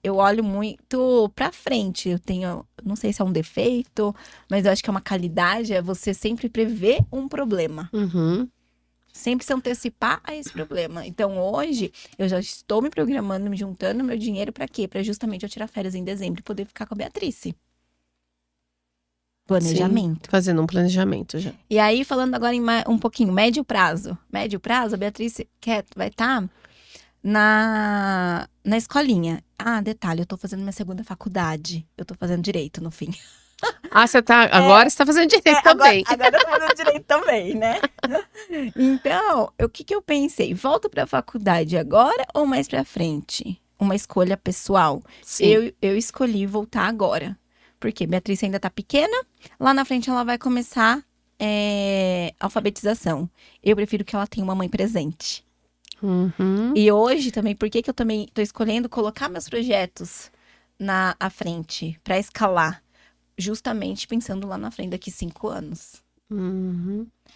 eu olho muito pra frente. Eu tenho, não sei se é um defeito, mas eu acho que é uma qualidade, é você sempre prever um problema. Sempre se antecipar a esse problema. Então, hoje, eu já estou me programando, me juntando meu dinheiro pra quê? Pra justamente eu tirar férias em dezembro e poder ficar com a Beatriz. Planejamento. Sim, fazendo um planejamento já. E aí, falando agora em um pouquinho, médio prazo. Médio prazo, a Beatriz vai estar na escolinha. Ah, detalhe, eu tô fazendo minha segunda faculdade. Eu tô fazendo direito, no fim. Você tá... Agora você tá fazendo direito também. Agora eu tô fazendo direito também, né? Então, o que eu pensei? Volto pra faculdade agora ou mais pra frente? Uma escolha pessoal. Sim. Eu escolhi voltar agora. Porque Beatriz ainda tá pequena, lá na frente ela vai começar alfabetização. Eu prefiro que ela tenha uma mãe presente. E hoje também, por que eu também tô escolhendo colocar meus projetos à frente, pra escalar? Justamente pensando lá na frente, daqui 5 anos.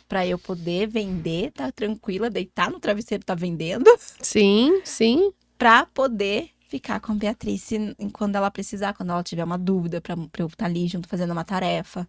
Pra eu poder vender, tá tranquila, deitar no travesseiro, tá vendendo. Sim, sim. Pra poder ficar com a Beatriz quando ela precisar, quando ela tiver uma dúvida, pra eu estar ali junto fazendo uma tarefa.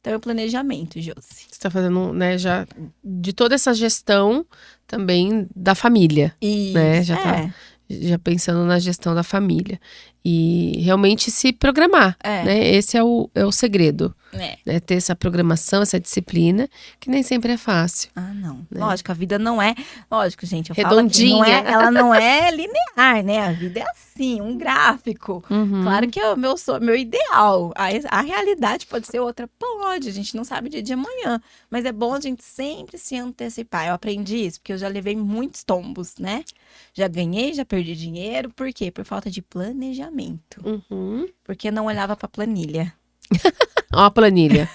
Então, é o planejamento, Josi. Você tá fazendo, né, já de toda essa gestão também da família. Isso, né? Já pensando na gestão da família. E realmente se programar, né? Esse é o segredo. né? Ter essa programação, essa disciplina, que nem sempre é fácil. Ah, não. Né? Lógico, a vida não é... Lógico, gente, eu redondinha. falo que ela não é linear, né? A vida é assim, um gráfico. Claro que é o meu ideal. A realidade pode ser outra? Pode, a gente não sabe o dia de amanhã. Mas é bom a gente sempre se antecipar. Eu aprendi isso, porque eu já levei muitos tombos, né? Já ganhei, já perdi dinheiro. Por quê? Por falta de planejamento. Porque não olhava pra planilha. Ó a planilha.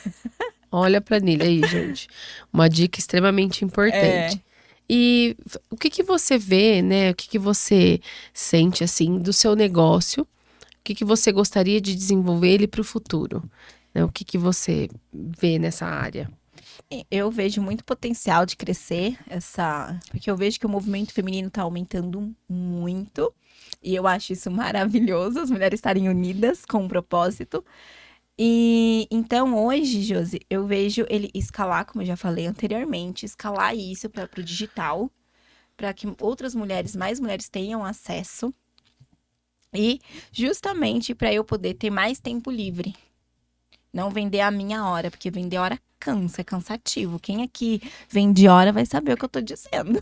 Olha a planilha aí, gente. Uma dica extremamente importante. E o que você vê, né? O que você sente, assim, do seu negócio? O que você gostaria de desenvolver ele para o futuro? Né? O que você vê nessa área? Eu vejo muito potencial de crescer porque eu vejo que o movimento feminino está aumentando muito. E eu acho isso maravilhoso, as mulheres estarem unidas com um propósito. E então hoje, Josi, eu vejo ele escalar, como eu já falei anteriormente, escalar isso para o digital, para que outras mulheres, mais mulheres tenham acesso. E justamente para eu poder ter mais tempo livre. Não vender a minha hora, porque vender hora cansa, é cansativo. Quem aqui vende hora vai saber o que eu tô dizendo.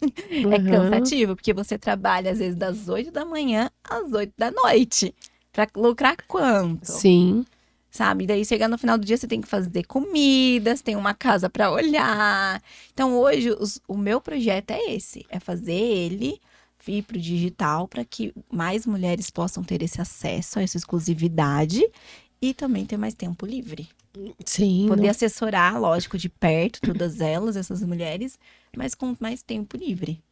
É cansativo, porque você trabalha às vezes das 8 da manhã às 8 da noite. Pra lucrar quanto? Sim. Sabe? Daí chegar no final do dia você tem que fazer comidas, tem uma casa pra olhar. Então hoje o meu projeto é esse, é fazer ele vir pro digital para que mais mulheres possam ter esse acesso a essa exclusividade e também ter mais tempo livre. Sim. Poder assessorar, lógico, de perto todas elas, essas mulheres, mas com mais tempo livre.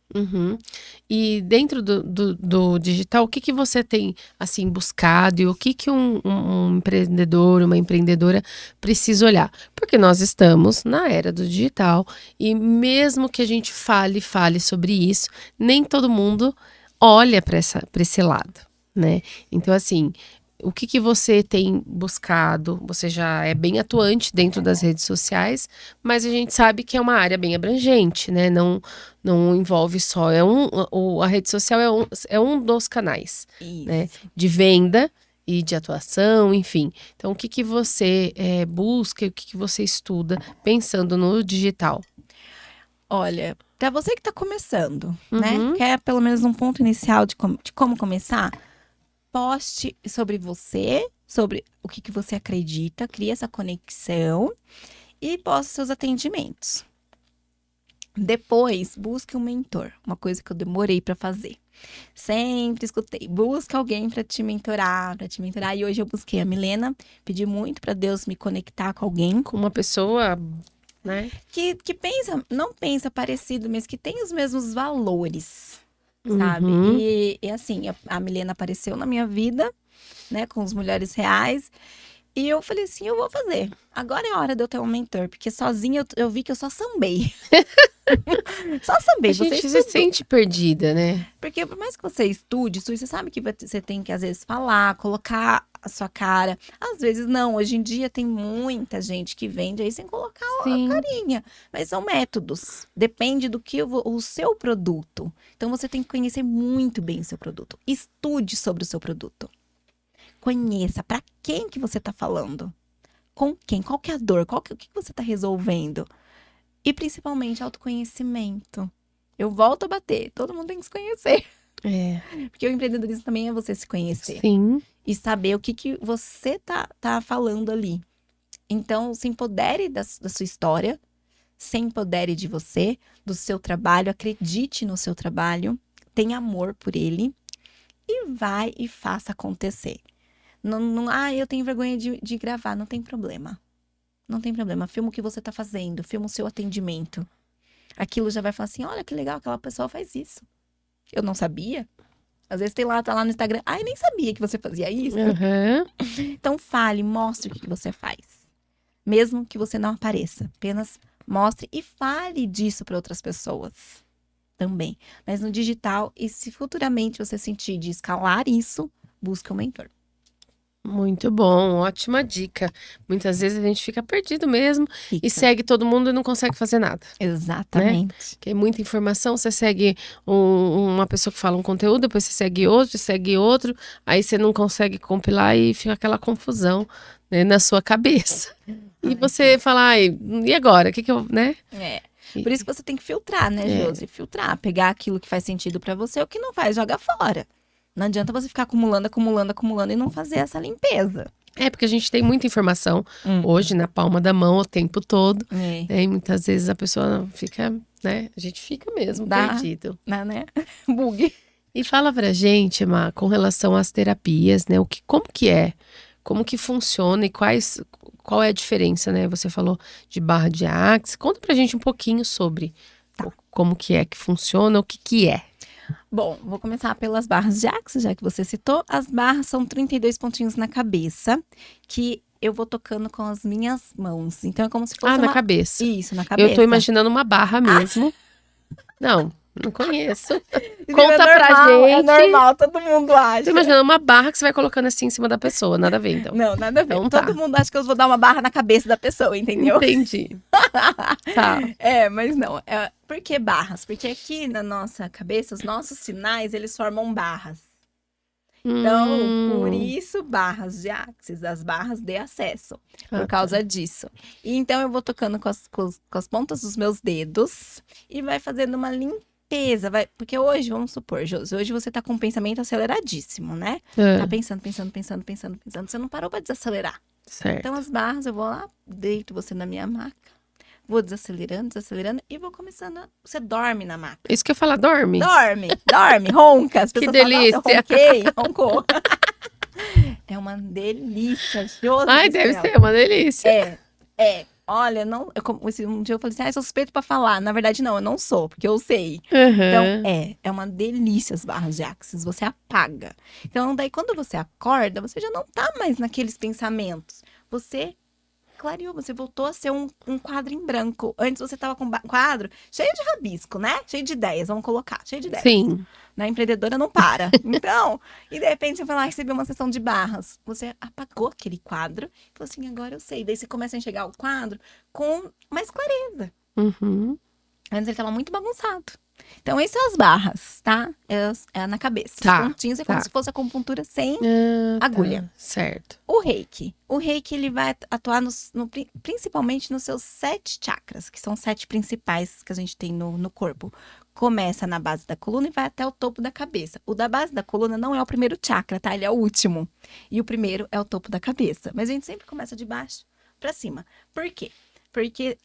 E dentro do digital, o que você tem, assim, buscado e o que um empreendedor, uma empreendedora precisa olhar? Porque nós estamos na era do digital e mesmo que a gente fale sobre isso, nem todo mundo olha para esse lado, né? Então, assim, o que você tem buscado? Você já é bem atuante dentro das redes sociais, mas a gente sabe que é uma área bem abrangente, né? Não envolve só. A rede social é um dos canais, né? De venda e de atuação, enfim. Então, o que você busca e o que você estuda pensando no digital? Olha, para você que está começando, né? Quer pelo menos um ponto inicial de como começar? Poste sobre você, sobre o que você acredita, crie essa conexão e poste seus atendimentos. Depois, busque um mentor, uma coisa que eu demorei para fazer. Sempre escutei, busca alguém para te mentorar. E hoje eu busquei a Milena, pedi muito para Deus me conectar com alguém. Com uma pessoa, né? Que não pensa parecido, mas que tem os mesmos valores. Sabe? E assim, a Milena apareceu na minha vida, né, com os Mulheres Reais. E eu falei assim, eu vou fazer. Agora é a hora de eu ter um mentor, porque sozinha eu vi que eu só sambei. Só sambei. A gente se sente perdida, né? Porque por mais que você estude, você sabe que você tem que, às vezes, falar, colocar a sua cara. Às vezes, não. Hoje em dia, tem muita gente que vende aí sem colocar a carinha. Mas são métodos. Depende do que o seu produto. Então, você tem que conhecer muito bem o seu produto. Estude sobre o seu produto. Conheça para quem que você está falando. Com quem? Qual que é a dor? O que você está resolvendo? E, principalmente, autoconhecimento. Eu volto a bater. Todo mundo tem que se conhecer. Porque o empreendedorismo também é você se conhecer. Sim. E saber o que você tá falando ali. Então, se empodere da sua história. Se empodere de você, do seu trabalho. Acredite no seu trabalho. Tenha amor por ele. E vai e faça acontecer. Eu tenho vergonha de gravar. Não tem problema. Não tem problema. Filma o que você tá fazendo. Filma o seu atendimento. Aquilo já vai falar assim, olha que legal, aquela pessoa faz isso. Eu não sabia. Às vezes tá lá no Instagram. Eu nem sabia que você fazia isso. Então fale, mostre o que você faz. Mesmo que você não apareça. Apenas mostre e fale disso para outras pessoas. Também. Mas no digital, e se futuramente você sentir de escalar isso, busque um mentor. Muito bom, ótima dica. Muitas vezes a gente fica perdido mesmo e Fica. segue todo mundo e não consegue fazer nada. Exatamente. Porque é muita informação, você segue uma pessoa que fala um conteúdo, depois você segue outro, aí você não consegue compilar e fica aquela confusão, né, na sua cabeça. E Ai, você fala, ai, e agora? O que eu, né? É. Por isso que você tem que filtrar, né, Josi? Filtrar, pegar aquilo que faz sentido pra você, o que não faz, joga fora. Não adianta você ficar acumulando e não fazer essa limpeza. É, porque a gente tem muita informação hoje na palma da mão o tempo todo, É. né? E muitas vezes a pessoa fica, né? A gente fica mesmo perdido. Né? Bug. E fala pra gente, Má, com relação às terapias, né? Como que é? Como que funciona e qual é a diferença, né? Você falou de barra de Axis. Conta pra gente um pouquinho sobre como que é que funciona, o que é. Bom, vou começar pelas barras de Axis, já que você citou. As barras são 32 pontinhos na cabeça, que eu vou tocando com as minhas mãos. Então, é como se fosse na cabeça. Isso, na cabeça. Eu tô imaginando uma barra mesmo. Não conheço. É Conta normal, pra gente. É normal, todo mundo acha. Tô imaginando uma barra que você vai colocando assim em cima da pessoa. Nada a ver, então. Não, nada a ver. Então, todo mundo acha que eu vou dar uma barra na cabeça da pessoa, entendeu? Entendi. Tá. Mas não. Por que barras? Porque aqui na nossa cabeça, os nossos sinais, eles formam barras. Então, por isso, barras de Axis, as barras de acesso. Por causa disso. E então, eu vou tocando com as pontas dos meus dedos e vai fazendo uma limpeza. Porque hoje, vamos supor, Josi, hoje você tá com um pensamento aceleradíssimo, né? Tá pensando. Você não parou pra desacelerar. Certo. Então, as barras, eu vou lá, deito você na minha maca. Vou desacelerando e vou começando. Você dorme na maca. Isso que eu falo, dorme? Dorme, ronca. As pessoas Que delícia. Falam, roncou. É uma delícia, Josi. Ai, deve ser uma delícia. Olha, um dia eu falei assim, eu sou suspeito pra falar. Na verdade, não, eu não sou, porque eu sei. Uhum. Então, é uma delícia as barras de Axis. Você apaga. Então, daí, quando você acorda, você já não tá mais naqueles pensamentos. Você clareou, você voltou a ser um quadro em branco. Antes você tava com um quadro cheio de rabisco, né? Cheio de ideias, vamos colocar, cheio de ideias. Sim. Na empreendedora não para. Então, e de repente você foi lá receber uma sessão de barras. Você apagou aquele quadro e falou assim, agora eu sei. Daí você começa a enxergar o quadro com mais clareza. Uhum. Antes ele tava muito bagunçado. Então, essas são as barras, tá? É na cabeça. Tá, Os pontinhos é como se fosse acupuntura sem agulha. Tá, certo. O reiki, ele vai atuar principalmente nos seus 7 chakras, que são 7 principais que a gente tem no corpo. Começa na base da coluna e vai até o topo da cabeça. O da base da coluna não é o primeiro chakra, tá? Ele é o último. E o primeiro é o topo da cabeça. Mas a gente sempre começa de baixo pra cima. Por quê? Porque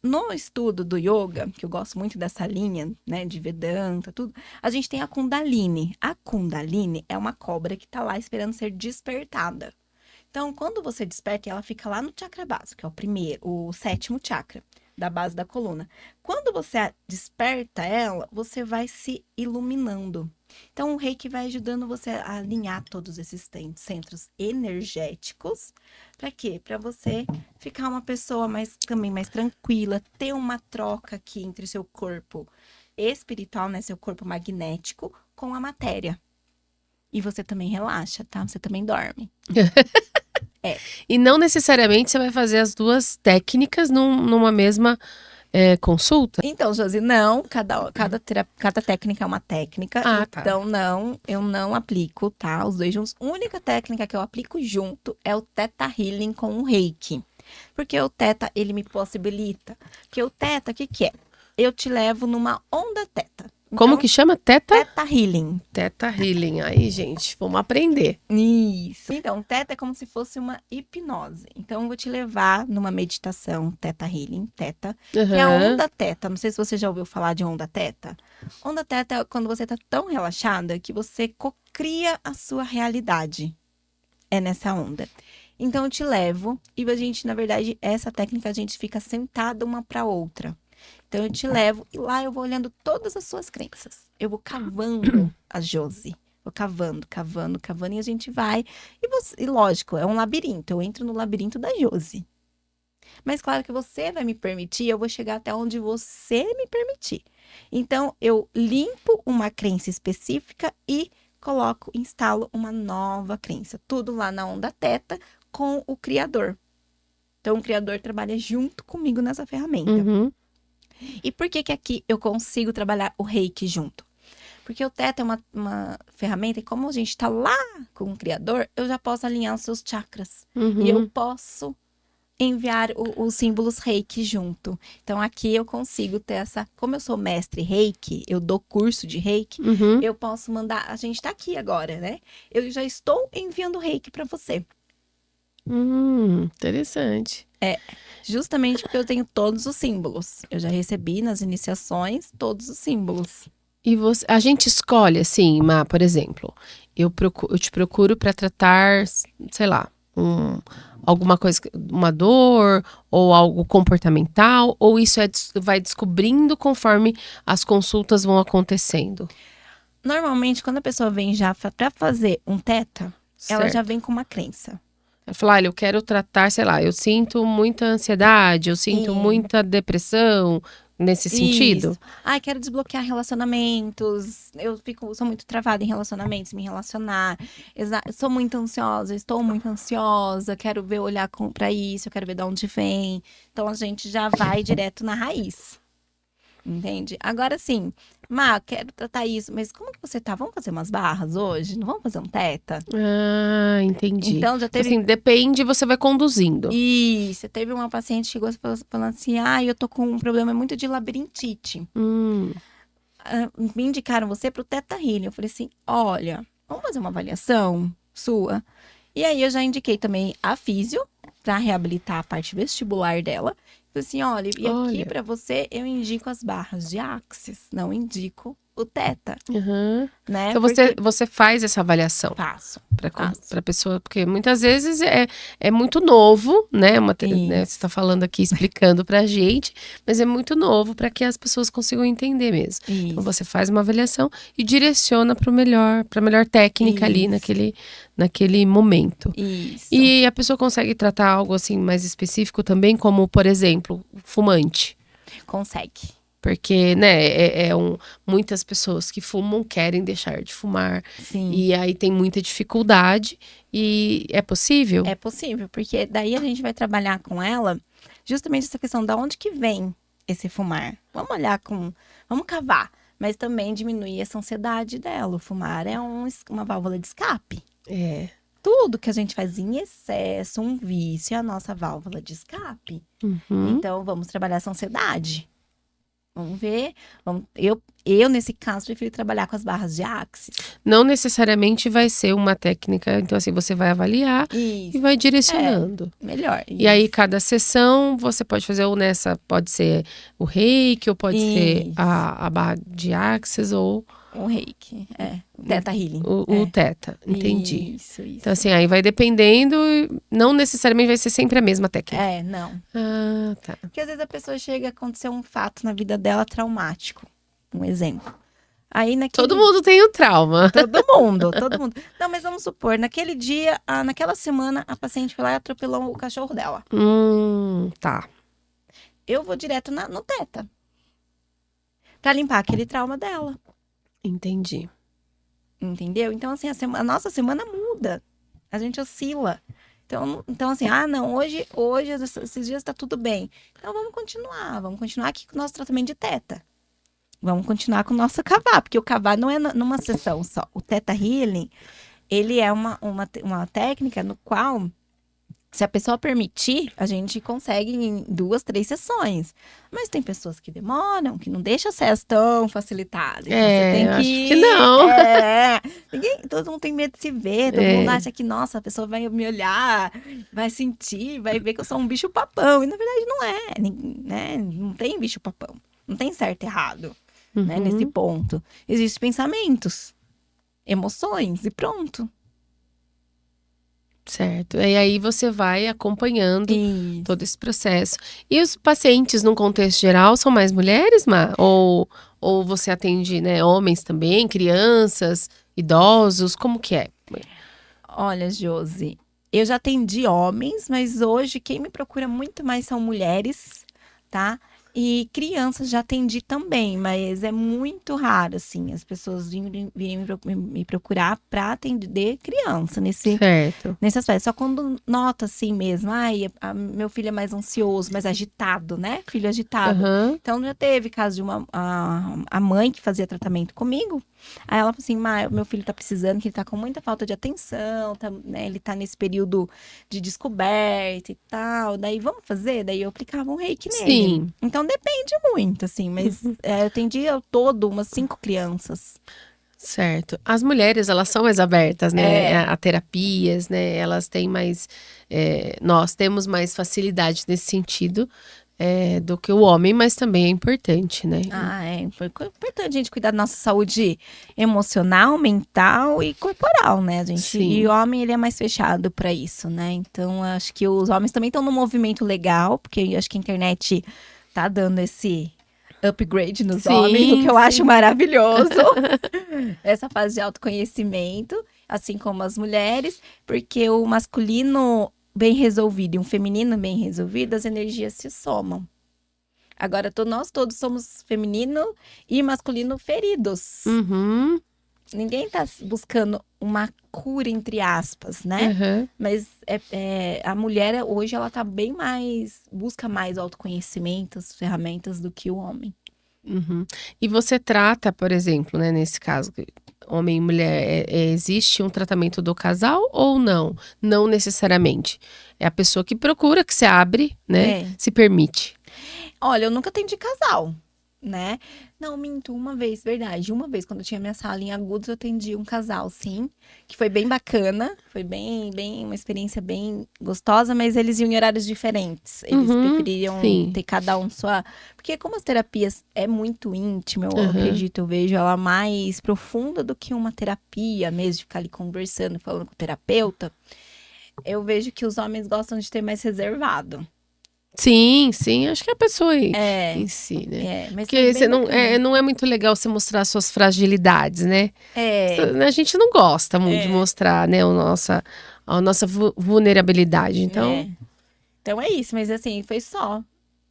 no estudo do yoga, que eu gosto muito dessa linha, né, de Vedanta, tudo, a gente tem a Kundalini. A Kundalini é uma cobra que tá lá esperando ser despertada. Então, quando você desperta, ela fica lá no chakra básico, que é o 7º chakra da base da coluna. Quando você desperta ela, você vai se iluminando. Então, o reiki vai ajudando você a alinhar todos esses centros energéticos. Para quê? Para você ficar uma pessoa também mais tranquila, ter uma troca aqui entre seu corpo espiritual, né, seu corpo magnético, com a matéria. E você também relaxa, tá? Você também dorme. E não necessariamente você vai fazer as duas técnicas numa mesma consulta? Então, Josi, não. Cada técnica é uma técnica. Então, não, eu não aplico, tá? Os dois juntos. A única técnica que eu aplico junto é o Theta Healing com o Reiki. Porque o Theta, ele me possibilita. Porque o Theta, o que é? Eu te levo numa onda Theta. Então, como que chama? Theta Healing. Theta Healing. Aí, gente, vamos aprender. Isso. Então, Theta é como se fosse uma hipnose. Então, eu vou te levar numa meditação Theta Healing, Theta, que é a onda Theta. Não sei se você já ouviu falar de onda Theta. Onda Theta é quando você tá tão relaxada que você cocria a sua realidade. É nessa onda. Então, eu te levo e a gente, na verdade, essa técnica a gente fica sentada uma pra outra. Então, eu te levo e lá eu vou olhando todas as suas crenças. Eu vou cavando a Josi. Vou cavando e a gente vai. E lógico, é um labirinto. Eu entro no labirinto da Josi. Mas claro que você vai me permitir, eu vou chegar até onde você me permitir. Então, eu limpo uma crença específica e instalo uma nova crença. Tudo lá na onda teta com o criador. Então, o criador trabalha junto comigo nessa ferramenta. Uhum. E por que que aqui eu consigo trabalhar o reiki junto? Porque o teta é uma ferramenta e como a gente tá lá com o criador, eu já posso alinhar os seus chakras. Uhum. E eu posso enviar os símbolos reiki junto. Então, aqui eu consigo ter como eu sou mestre reiki, eu dou curso de reiki, Uhum. eu posso mandar, a gente tá aqui agora, né? Eu já estou enviando reiki para você. Interessante. Justamente porque eu tenho todos os símbolos. Eu já recebi nas iniciações todos os símbolos. E a gente escolhe, assim, Má, por exemplo, eu te procuro para tratar, sei lá, alguma coisa, uma dor ou algo comportamental, ou isso vai descobrindo conforme as consultas vão acontecendo? Normalmente, quando a pessoa vem já para fazer um teta, ela já Certo. vem com uma crença. Ela fala, olha, eu quero tratar, sei lá, eu sinto muita ansiedade, eu sinto Sim. muita depressão, nesse sentido? Isso. Ai, quero desbloquear relacionamentos. Sou muito travada em relacionamentos, me relacionar. Sou muito ansiosa, estou muito ansiosa. Quero ver, olhar pra isso, eu quero ver de onde vem. Então a gente já vai direto na raiz. Entende? Agora sim, Má, quero tratar isso, mas como que você tá? Vamos fazer umas barras hoje? Não vamos fazer um teta? Ah, entendi. Então já Então, teve. assim, depende, você vai conduzindo. Isso, teve uma paciente que chegou falando assim: eu tô com um problema muito de labirintite. Me indicaram você pro Teta Healing. Eu falei assim, olha, vamos fazer uma avaliação sua? E aí eu já indiquei também a físio para reabilitar a parte vestibular dela. Falei assim, olha, e aqui para você eu indico as barras de Axis, não indico o Teta, né? Então você faz essa avaliação Faço. para pessoa, porque muitas vezes é muito novo, né? Né, você está falando aqui, explicando pra gente, mas é muito novo para que as pessoas consigam entender mesmo. Isso. Então você faz uma avaliação e direciona para melhor técnica ali naquele momento. Isso. E a pessoa consegue tratar algo assim mais específico também, como, por exemplo, fumante. Consegue. Porque, né, muitas pessoas que fumam querem deixar de fumar. Sim. E aí tem muita dificuldade. E é possível? É possível, porque daí a gente vai trabalhar com ela justamente essa questão de onde que vem esse fumar. Vamos olhar vamos cavar, mas também diminuir essa ansiedade dela. O fumar é uma válvula de escape. É. Tudo que a gente faz em excesso, um vício, é a nossa válvula de escape. Então, vamos trabalhar essa ansiedade. Vamos ver. Eu, nesse caso, prefiro trabalhar com as barras de Axis. Não necessariamente vai ser uma técnica. Então, assim, você vai avaliar e vai direcionando. Melhor. E aí, cada sessão, você pode fazer ou pode ser o reiki, ou pode ser a barra de Axis, ou o reiki, o Teta Healing. O Teta, entendi. Isso. Então, assim, aí vai dependendo, não necessariamente vai ser sempre a mesma técnica. Não. Ah, tá. Porque às vezes a pessoa chega a acontecer um fato na vida dela traumático. Um exemplo. Aí Todo mundo tem o trauma. Todo mundo. Não, mas vamos supor, naquele dia, naquela semana, a paciente foi lá e atropelou o cachorro dela. Tá. Eu vou direto no Teta. Pra limpar aquele trauma dela. Entendi. Entendeu? Então, assim, a nossa semana muda. A gente oscila. Então assim, não, hoje, esses dias tá tudo bem. Então, vamos continuar aqui com o nosso tratamento de Teta. Vamos continuar com o nosso cavar, porque o cavar não é numa sessão só. O Teta Healing, ele é uma técnica no qual, se a pessoa permitir, a gente consegue em 2, 3 sessões. Mas tem pessoas que demoram, que não deixam acesso tão facilitado. Então você tem acho que não. Todo mundo tem medo de se ver, todo mundo acha que, nossa, a pessoa vai me olhar, vai sentir, vai ver que eu sou um bicho papão. E na verdade não é, né? Não tem bicho papão. Não tem certo e errado, né? Nesse ponto. Existem pensamentos, emoções e pronto. Certo. E aí você vai acompanhando todo esse processo. E os pacientes, num contexto geral, são mais mulheres, Má? Ou você atende, né, homens também, crianças, idosos? Como que é? Olha, Josi, eu já atendi homens, mas hoje quem me procura muito mais são mulheres, tá? E crianças já atendi também, mas é muito raro, assim, as pessoas virem me procurar para atender criança Certo. nesse aspecto. Só quando nota assim mesmo, ai, meu filho é mais ansioso, mais agitado, né? Filho agitado. Aham. Então já teve caso de a mãe que fazia tratamento comigo. Aí ela falou assim, meu filho tá precisando, que ele tá com muita falta de atenção, tá, né? Ele tá nesse período de descoberta e tal. Daí vamos fazer? Daí eu aplicava um reiki nele. Sim. Então depende muito, assim, mas eu atendi ao todo umas 5 crianças. Certo. As mulheres, elas são mais abertas, né, É. a terapias, né, elas têm mais, nós temos mais facilidade nesse sentido, do que o homem, mas também é importante, né. É importante a gente cuidar da nossa saúde emocional, mental e corporal, né, gente? Sim. E o homem, ele é mais fechado para isso, né? Então, acho que os homens também estão num movimento legal, porque eu acho que a internet tá dando esse upgrade nos homens, o que eu acho maravilhoso. Essa fase de autoconhecimento, assim como as mulheres, porque o masculino bem resolvido e um feminino bem resolvido, as energias se somam. Agora, nós todos somos feminino e masculino feridos. Uhum. Ninguém tá buscando uma cura, entre aspas, né? Uhum. Mas a mulher, hoje, ela tá bem mais... Busca mais o autoconhecimento, as ferramentas do que o homem. Uhum. E você trata, por exemplo, né, nesse caso, homem e mulher, existe um tratamento do casal ou não? Não necessariamente. É a pessoa que procura, que se abre, né, se permite. Olha, eu nunca atendi casal, né? Não, minto, uma vez, verdade. Uma vez, quando eu tinha minha sala em Agudos, eu atendi um casal, sim. Que foi bem bacana. Foi bem, uma experiência bem gostosa, mas eles iam em horários diferentes. Eles preferiam ter cada um sua... Porque como as terapias é muito íntima, eu acredito, eu vejo ela mais profunda do que uma terapia mesmo, de ficar ali conversando, falando com o terapeuta. Eu vejo que os homens gostam de ter mais reservado. Sim, acho que é a pessoa em si, né? Mas porque você não é muito legal você mostrar suas fragilidades, né? A gente não gosta muito de mostrar, né, a nossa vulnerabilidade, então... Então é isso, mas assim, foi só.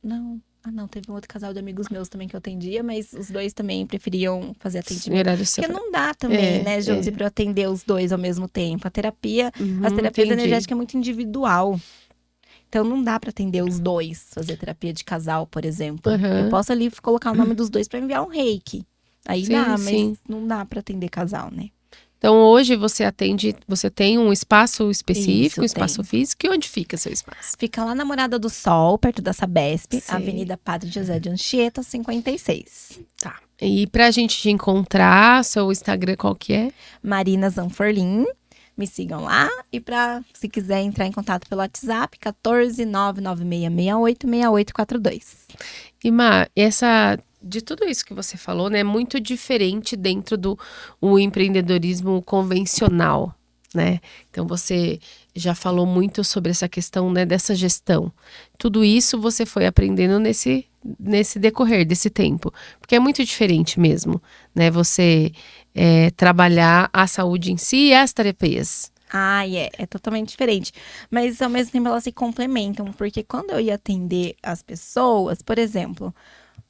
Não, teve um outro casal de amigos meus também que eu atendia, mas os dois também preferiam fazer atendimento. Porque não dá também, né, Josi, pra eu atender os dois ao mesmo tempo. A terapia, as terapias energéticas é muito individual. Então, não dá pra atender os dois, fazer terapia de casal, por exemplo. Eu posso ali colocar o nome dos dois pra enviar um reiki. Aí dá, mas não dá pra atender casal, né? Então, hoje você tem um espaço específico, Isso, um espaço físico. E onde fica seu espaço? Fica lá na Morada do Sol, perto da Sabesp, Avenida Padre José de Anchieta, 56. Tá. E pra gente te encontrar, seu Instagram qual que é? Marina Zanforlin. Me sigam lá. E se quiser entrar em contato pelo WhatsApp, 14996686842. E Má, de tudo isso que você falou, né, é muito diferente dentro do empreendedorismo convencional, né? Então você já falou muito sobre essa questão, né, dessa gestão. Tudo isso você foi aprendendo nesse decorrer desse tempo, porque é muito diferente mesmo, né? Você trabalhar a saúde em si e as terapias. É totalmente diferente. Mas ao mesmo tempo elas se complementam, porque quando eu ia atender as pessoas, por exemplo,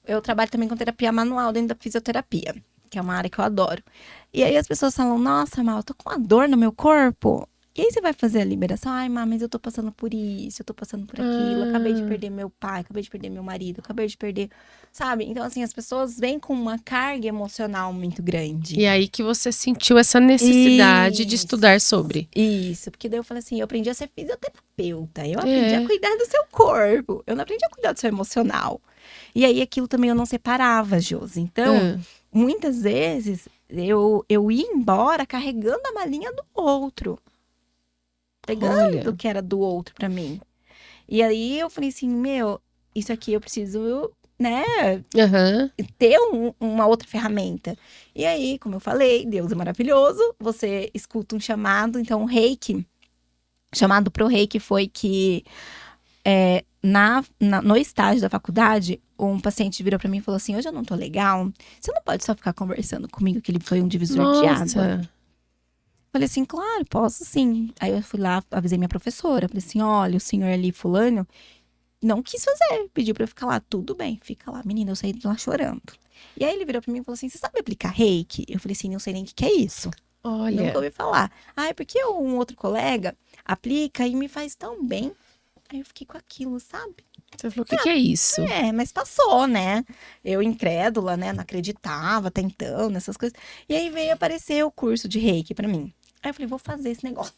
eu trabalho também com terapia manual dentro da fisioterapia, que é uma área que eu adoro. E aí as pessoas falam, nossa, Mal, eu tô com uma dor no meu corpo. E aí você vai fazer a liberação, mas eu tô passando por isso, eu tô passando por aquilo, acabei de perder meu pai, acabei de perder meu marido, acabei de perder, sabe? Então, assim, as pessoas vêm com uma carga emocional muito grande. E aí que você sentiu essa necessidade de estudar sobre. Isso, porque daí eu falei assim, eu aprendi a ser fisioterapeuta, eu aprendi a cuidar do seu corpo, eu não aprendi a cuidar do seu emocional. E aí aquilo também eu não separava, Josi. Então, muitas vezes, eu ia embora carregando a malinha do outro. Pegando o que era do outro pra mim. E aí eu falei assim, isso aqui eu preciso, né, ter uma outra ferramenta. E aí, como eu falei, Deus é maravilhoso, você escuta um chamado, então o reiki, chamado pro reiki foi que no estágio da faculdade, um paciente virou pra mim e falou assim, hoje eu não tô legal, você não pode só ficar conversando comigo, que ele foi um divisor de água. Falei assim, claro, posso sim. Aí eu fui lá, avisei minha professora. Falei assim, olha, o senhor ali, fulano, não quis fazer. Pediu pra eu ficar lá. Tudo bem, fica lá. Menina, eu saí de lá chorando. E aí ele virou pra mim e falou assim, você sabe aplicar reiki? Eu falei assim, não sei nem o que é isso. Olha, Nunca ouvi falar. Ah, é porque um outro colega aplica e me faz tão bem. Aí eu fiquei com aquilo, sabe? você falou, o que que é isso? Mas passou, né? Eu incrédula, né? Não acreditava, tentando, essas coisas. E aí veio aparecer o curso de reiki pra mim. Aí eu falei, vou fazer esse negócio.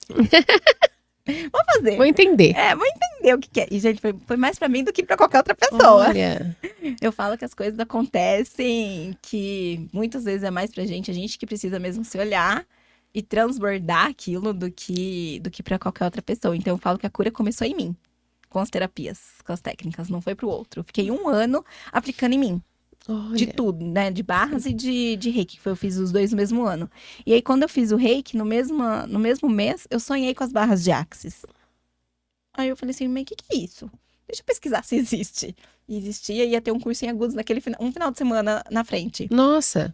Vou fazer. Vou entender. Vou entender o que que é. E, gente, foi mais pra mim do que pra qualquer outra pessoa. Olha, Eu falo que as coisas acontecem, que muitas vezes é mais pra gente, a gente que precisa mesmo se olhar e transbordar aquilo do que pra qualquer outra pessoa. Então eu falo que a cura começou em mim, com as terapias, com as técnicas, não foi pro outro. Eu fiquei 1 ano aplicando em mim. De olha. tudo, né? De barras e de reiki, que eu fiz os 2 no mesmo ano. E aí, quando eu fiz o reiki, no mesmo mês, eu sonhei com as barras de Axis. Aí eu falei assim, mas o que é isso? Deixa eu pesquisar se existe. E existia, ia ter um curso em agudos naquele um final de semana na frente. Nossa,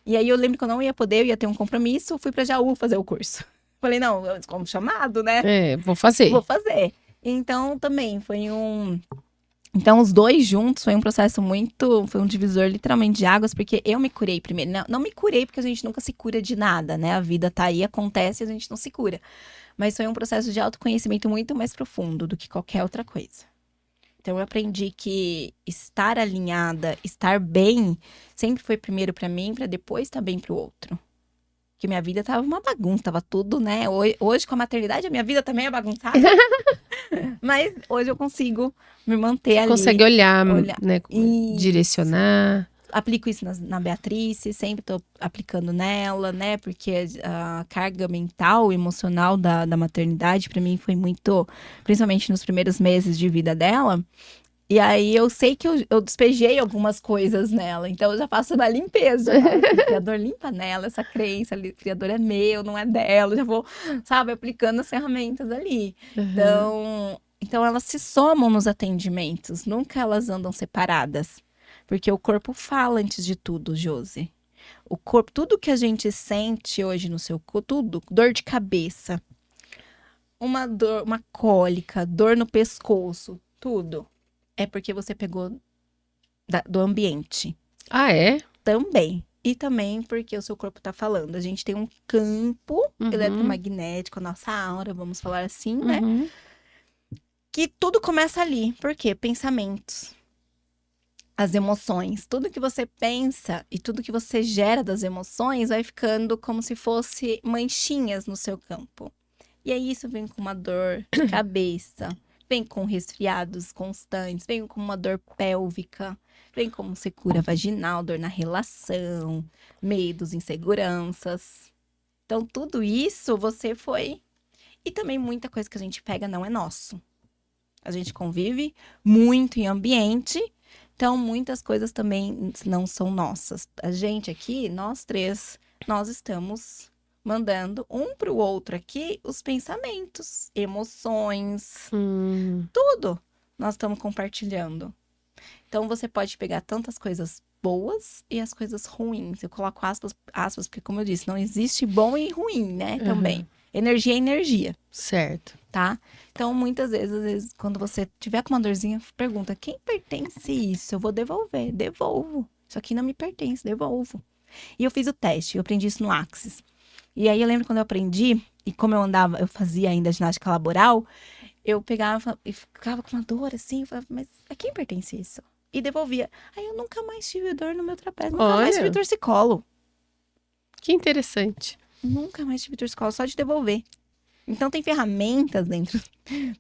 E aí eu lembro que eu não ia poder, eu ia ter um compromisso, fui pra Jaú fazer o curso. Falei, não, como chamado, né? vou fazer. Vou fazer. Então, também, foi um... Então, os 2 juntos foi um processo muito... Foi um divisor, literalmente, de águas, porque eu me curei primeiro. Não me curei porque a gente nunca se cura de nada, né? A vida tá aí, acontece e a gente não se cura. Mas foi um processo de autoconhecimento muito mais profundo do que qualquer outra coisa. Então, eu aprendi que estar alinhada, estar bem, sempre foi primeiro pra mim, pra depois estar bem pro outro. Porque minha vida tava uma bagunça, tava tudo, né? Hoje, com a maternidade, a minha vida também é bagunçada. Mas hoje eu consigo me manter ali. Consegue olhar, olhar. né? Isso. Direcionar. Aplico isso na Beatrice, sempre tô aplicando nela, né? Porque a carga mental, emocional da maternidade, pra mim, foi muito... Principalmente nos primeiros meses de vida dela. E aí, eu sei que eu despejei algumas coisas nela. Então, eu já faço uma limpeza. O criador limpa nela essa crença. O criador é meu, não é dela. Eu já vou, sabe, aplicando as ferramentas ali. Então, elas se somam nos atendimentos. Nunca elas andam separadas. Porque o corpo fala antes de tudo, Josi. O corpo, tudo que a gente sente hoje no seu corpo, tudo, dor de cabeça, uma dor, uma cólica, dor no pescoço, tudo, é porque você pegou do ambiente. Ah, é? Também. E também porque o seu corpo tá falando. A gente tem um campo eletromagnético, a nossa aura, vamos falar assim, né? Que tudo começa ali. Por quê? Pensamentos. As emoções. Tudo que você pensa e tudo que você gera das emoções vai ficando como se fosse manchinhas no seu campo. E aí isso vem com uma dor de cabeça, vem com resfriados constantes, vem com uma dor pélvica, vem com secura vaginal, dor na relação, medos, inseguranças. Então tudo isso você foi... E também muita coisa que a gente pega não é nosso. A gente convive muito em ambiente... Então, muitas coisas também não são nossas. A gente aqui, nós 3, nós estamos mandando um para o outro aqui os pensamentos, emoções, tudo nós estamos compartilhando. Então, você pode pegar tantas coisas boas e as coisas ruins. Eu coloco aspas, porque como eu disse, não existe bom e ruim, né? Também. Energia é energia. Certo. Tá? Então, muitas vezes, às vezes, quando você tiver com uma dorzinha, pergunta, quem pertence isso? Eu vou devolver, devolvo. Isso aqui não me pertence, devolvo. E eu fiz o teste, eu aprendi isso no Axis. E aí, eu lembro quando eu aprendi, e como eu fazia ainda ginástica laboral, eu pegava e ficava com uma dor assim, eu falava, mas a quem pertence isso? E devolvia. Aí, eu nunca mais tive dor no meu trapézio, nunca mais tive torcicolo. Que interessante. Nunca mais tive torcicolo, só de devolver. Então, tem ferramentas dentro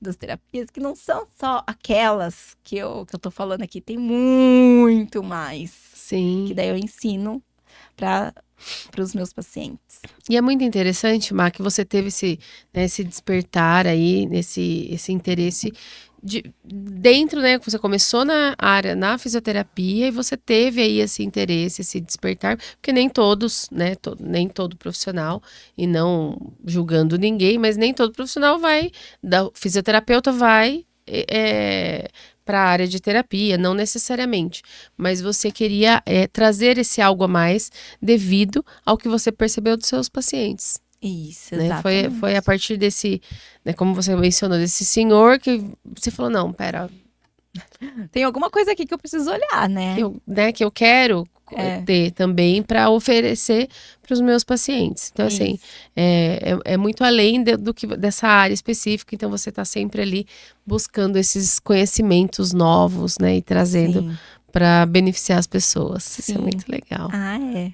das terapias que não são só aquelas que eu tô falando aqui. Tem muito mais. Sim. Que daí eu ensino para os meus pacientes. E é muito interessante, Má, que você teve esse despertar aí, esse interesse dentro, né? Você começou na área, na fisioterapia, e você teve aí esse interesse, esse despertar, porque nem todos, né? Nem todo profissional, e não julgando ninguém, mas nem todo profissional fisioterapeuta vai para a área de terapia, não necessariamente. Mas você queria trazer esse algo a mais devido ao que você percebeu dos seus pacientes. Isso, né? exatamente. Foi a partir desse, né, como você mencionou, desse senhor que você falou, não, pera, Tem alguma coisa aqui que eu preciso olhar, né? Que eu quero ter também para oferecer para os meus pacientes. Então, assim, Isso. é muito além dessa área específica. Então, você está sempre ali buscando esses conhecimentos novos, né? E trazendo Sim. para beneficiar as pessoas. Isso é Sim. muito legal. Ah, é.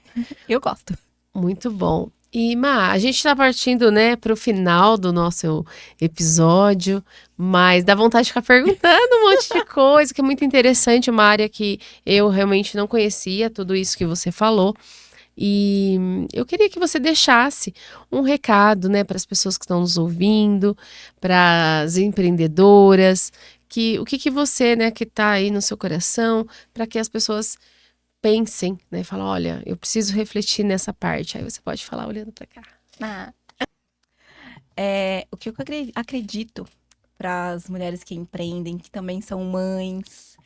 Eu gosto. Muito bom. E, Má, a gente está partindo, né, para o final do nosso episódio, mas dá vontade de ficar perguntando um monte de coisa, que é muito interessante, uma área que eu realmente não conhecia, tudo isso que você falou. E eu queria que você deixasse um recado, né, para as pessoas que estão nos ouvindo, para as empreendedoras, o que você, né, que está aí no seu coração, para que as pessoas pensem, né? Falam, olha, eu preciso refletir nessa parte. Aí você pode falar olhando para cá. O que eu acredito para as mulheres que empreendem, que também são mães,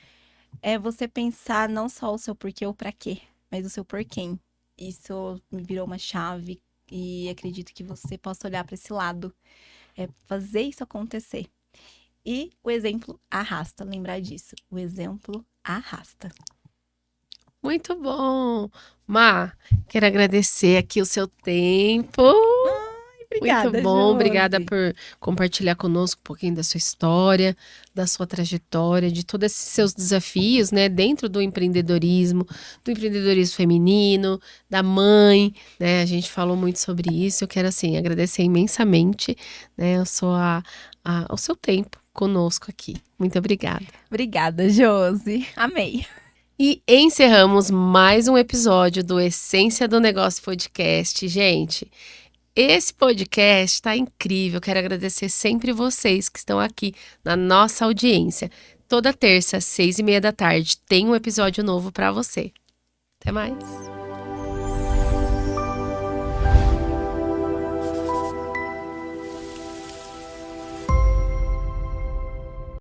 é você pensar não só o seu porquê ou para quê, mas o seu porquê. Isso me virou uma chave e acredito que você possa olhar para esse lado, fazer isso acontecer. E o exemplo arrasta, lembrar disso. O exemplo arrasta. Muito bom. Má, quero agradecer aqui o seu tempo. Obrigada, Muito bom, Josi. obrigada por compartilhar conosco um pouquinho da sua história, da sua trajetória, de todos esses seus desafios, né, dentro do empreendedorismo feminino, da mãe, né, a gente falou muito sobre isso, eu quero, assim, agradecer imensamente, né, o seu tempo conosco aqui. Muito obrigada. Obrigada, Josi. Amei. E encerramos mais um episódio do Essência do Negócio Podcast. Gente, esse podcast está incrível. Quero agradecer sempre vocês que estão aqui na nossa audiência. Toda terça, às 6:30 da tarde, tem um episódio novo para você. Até mais!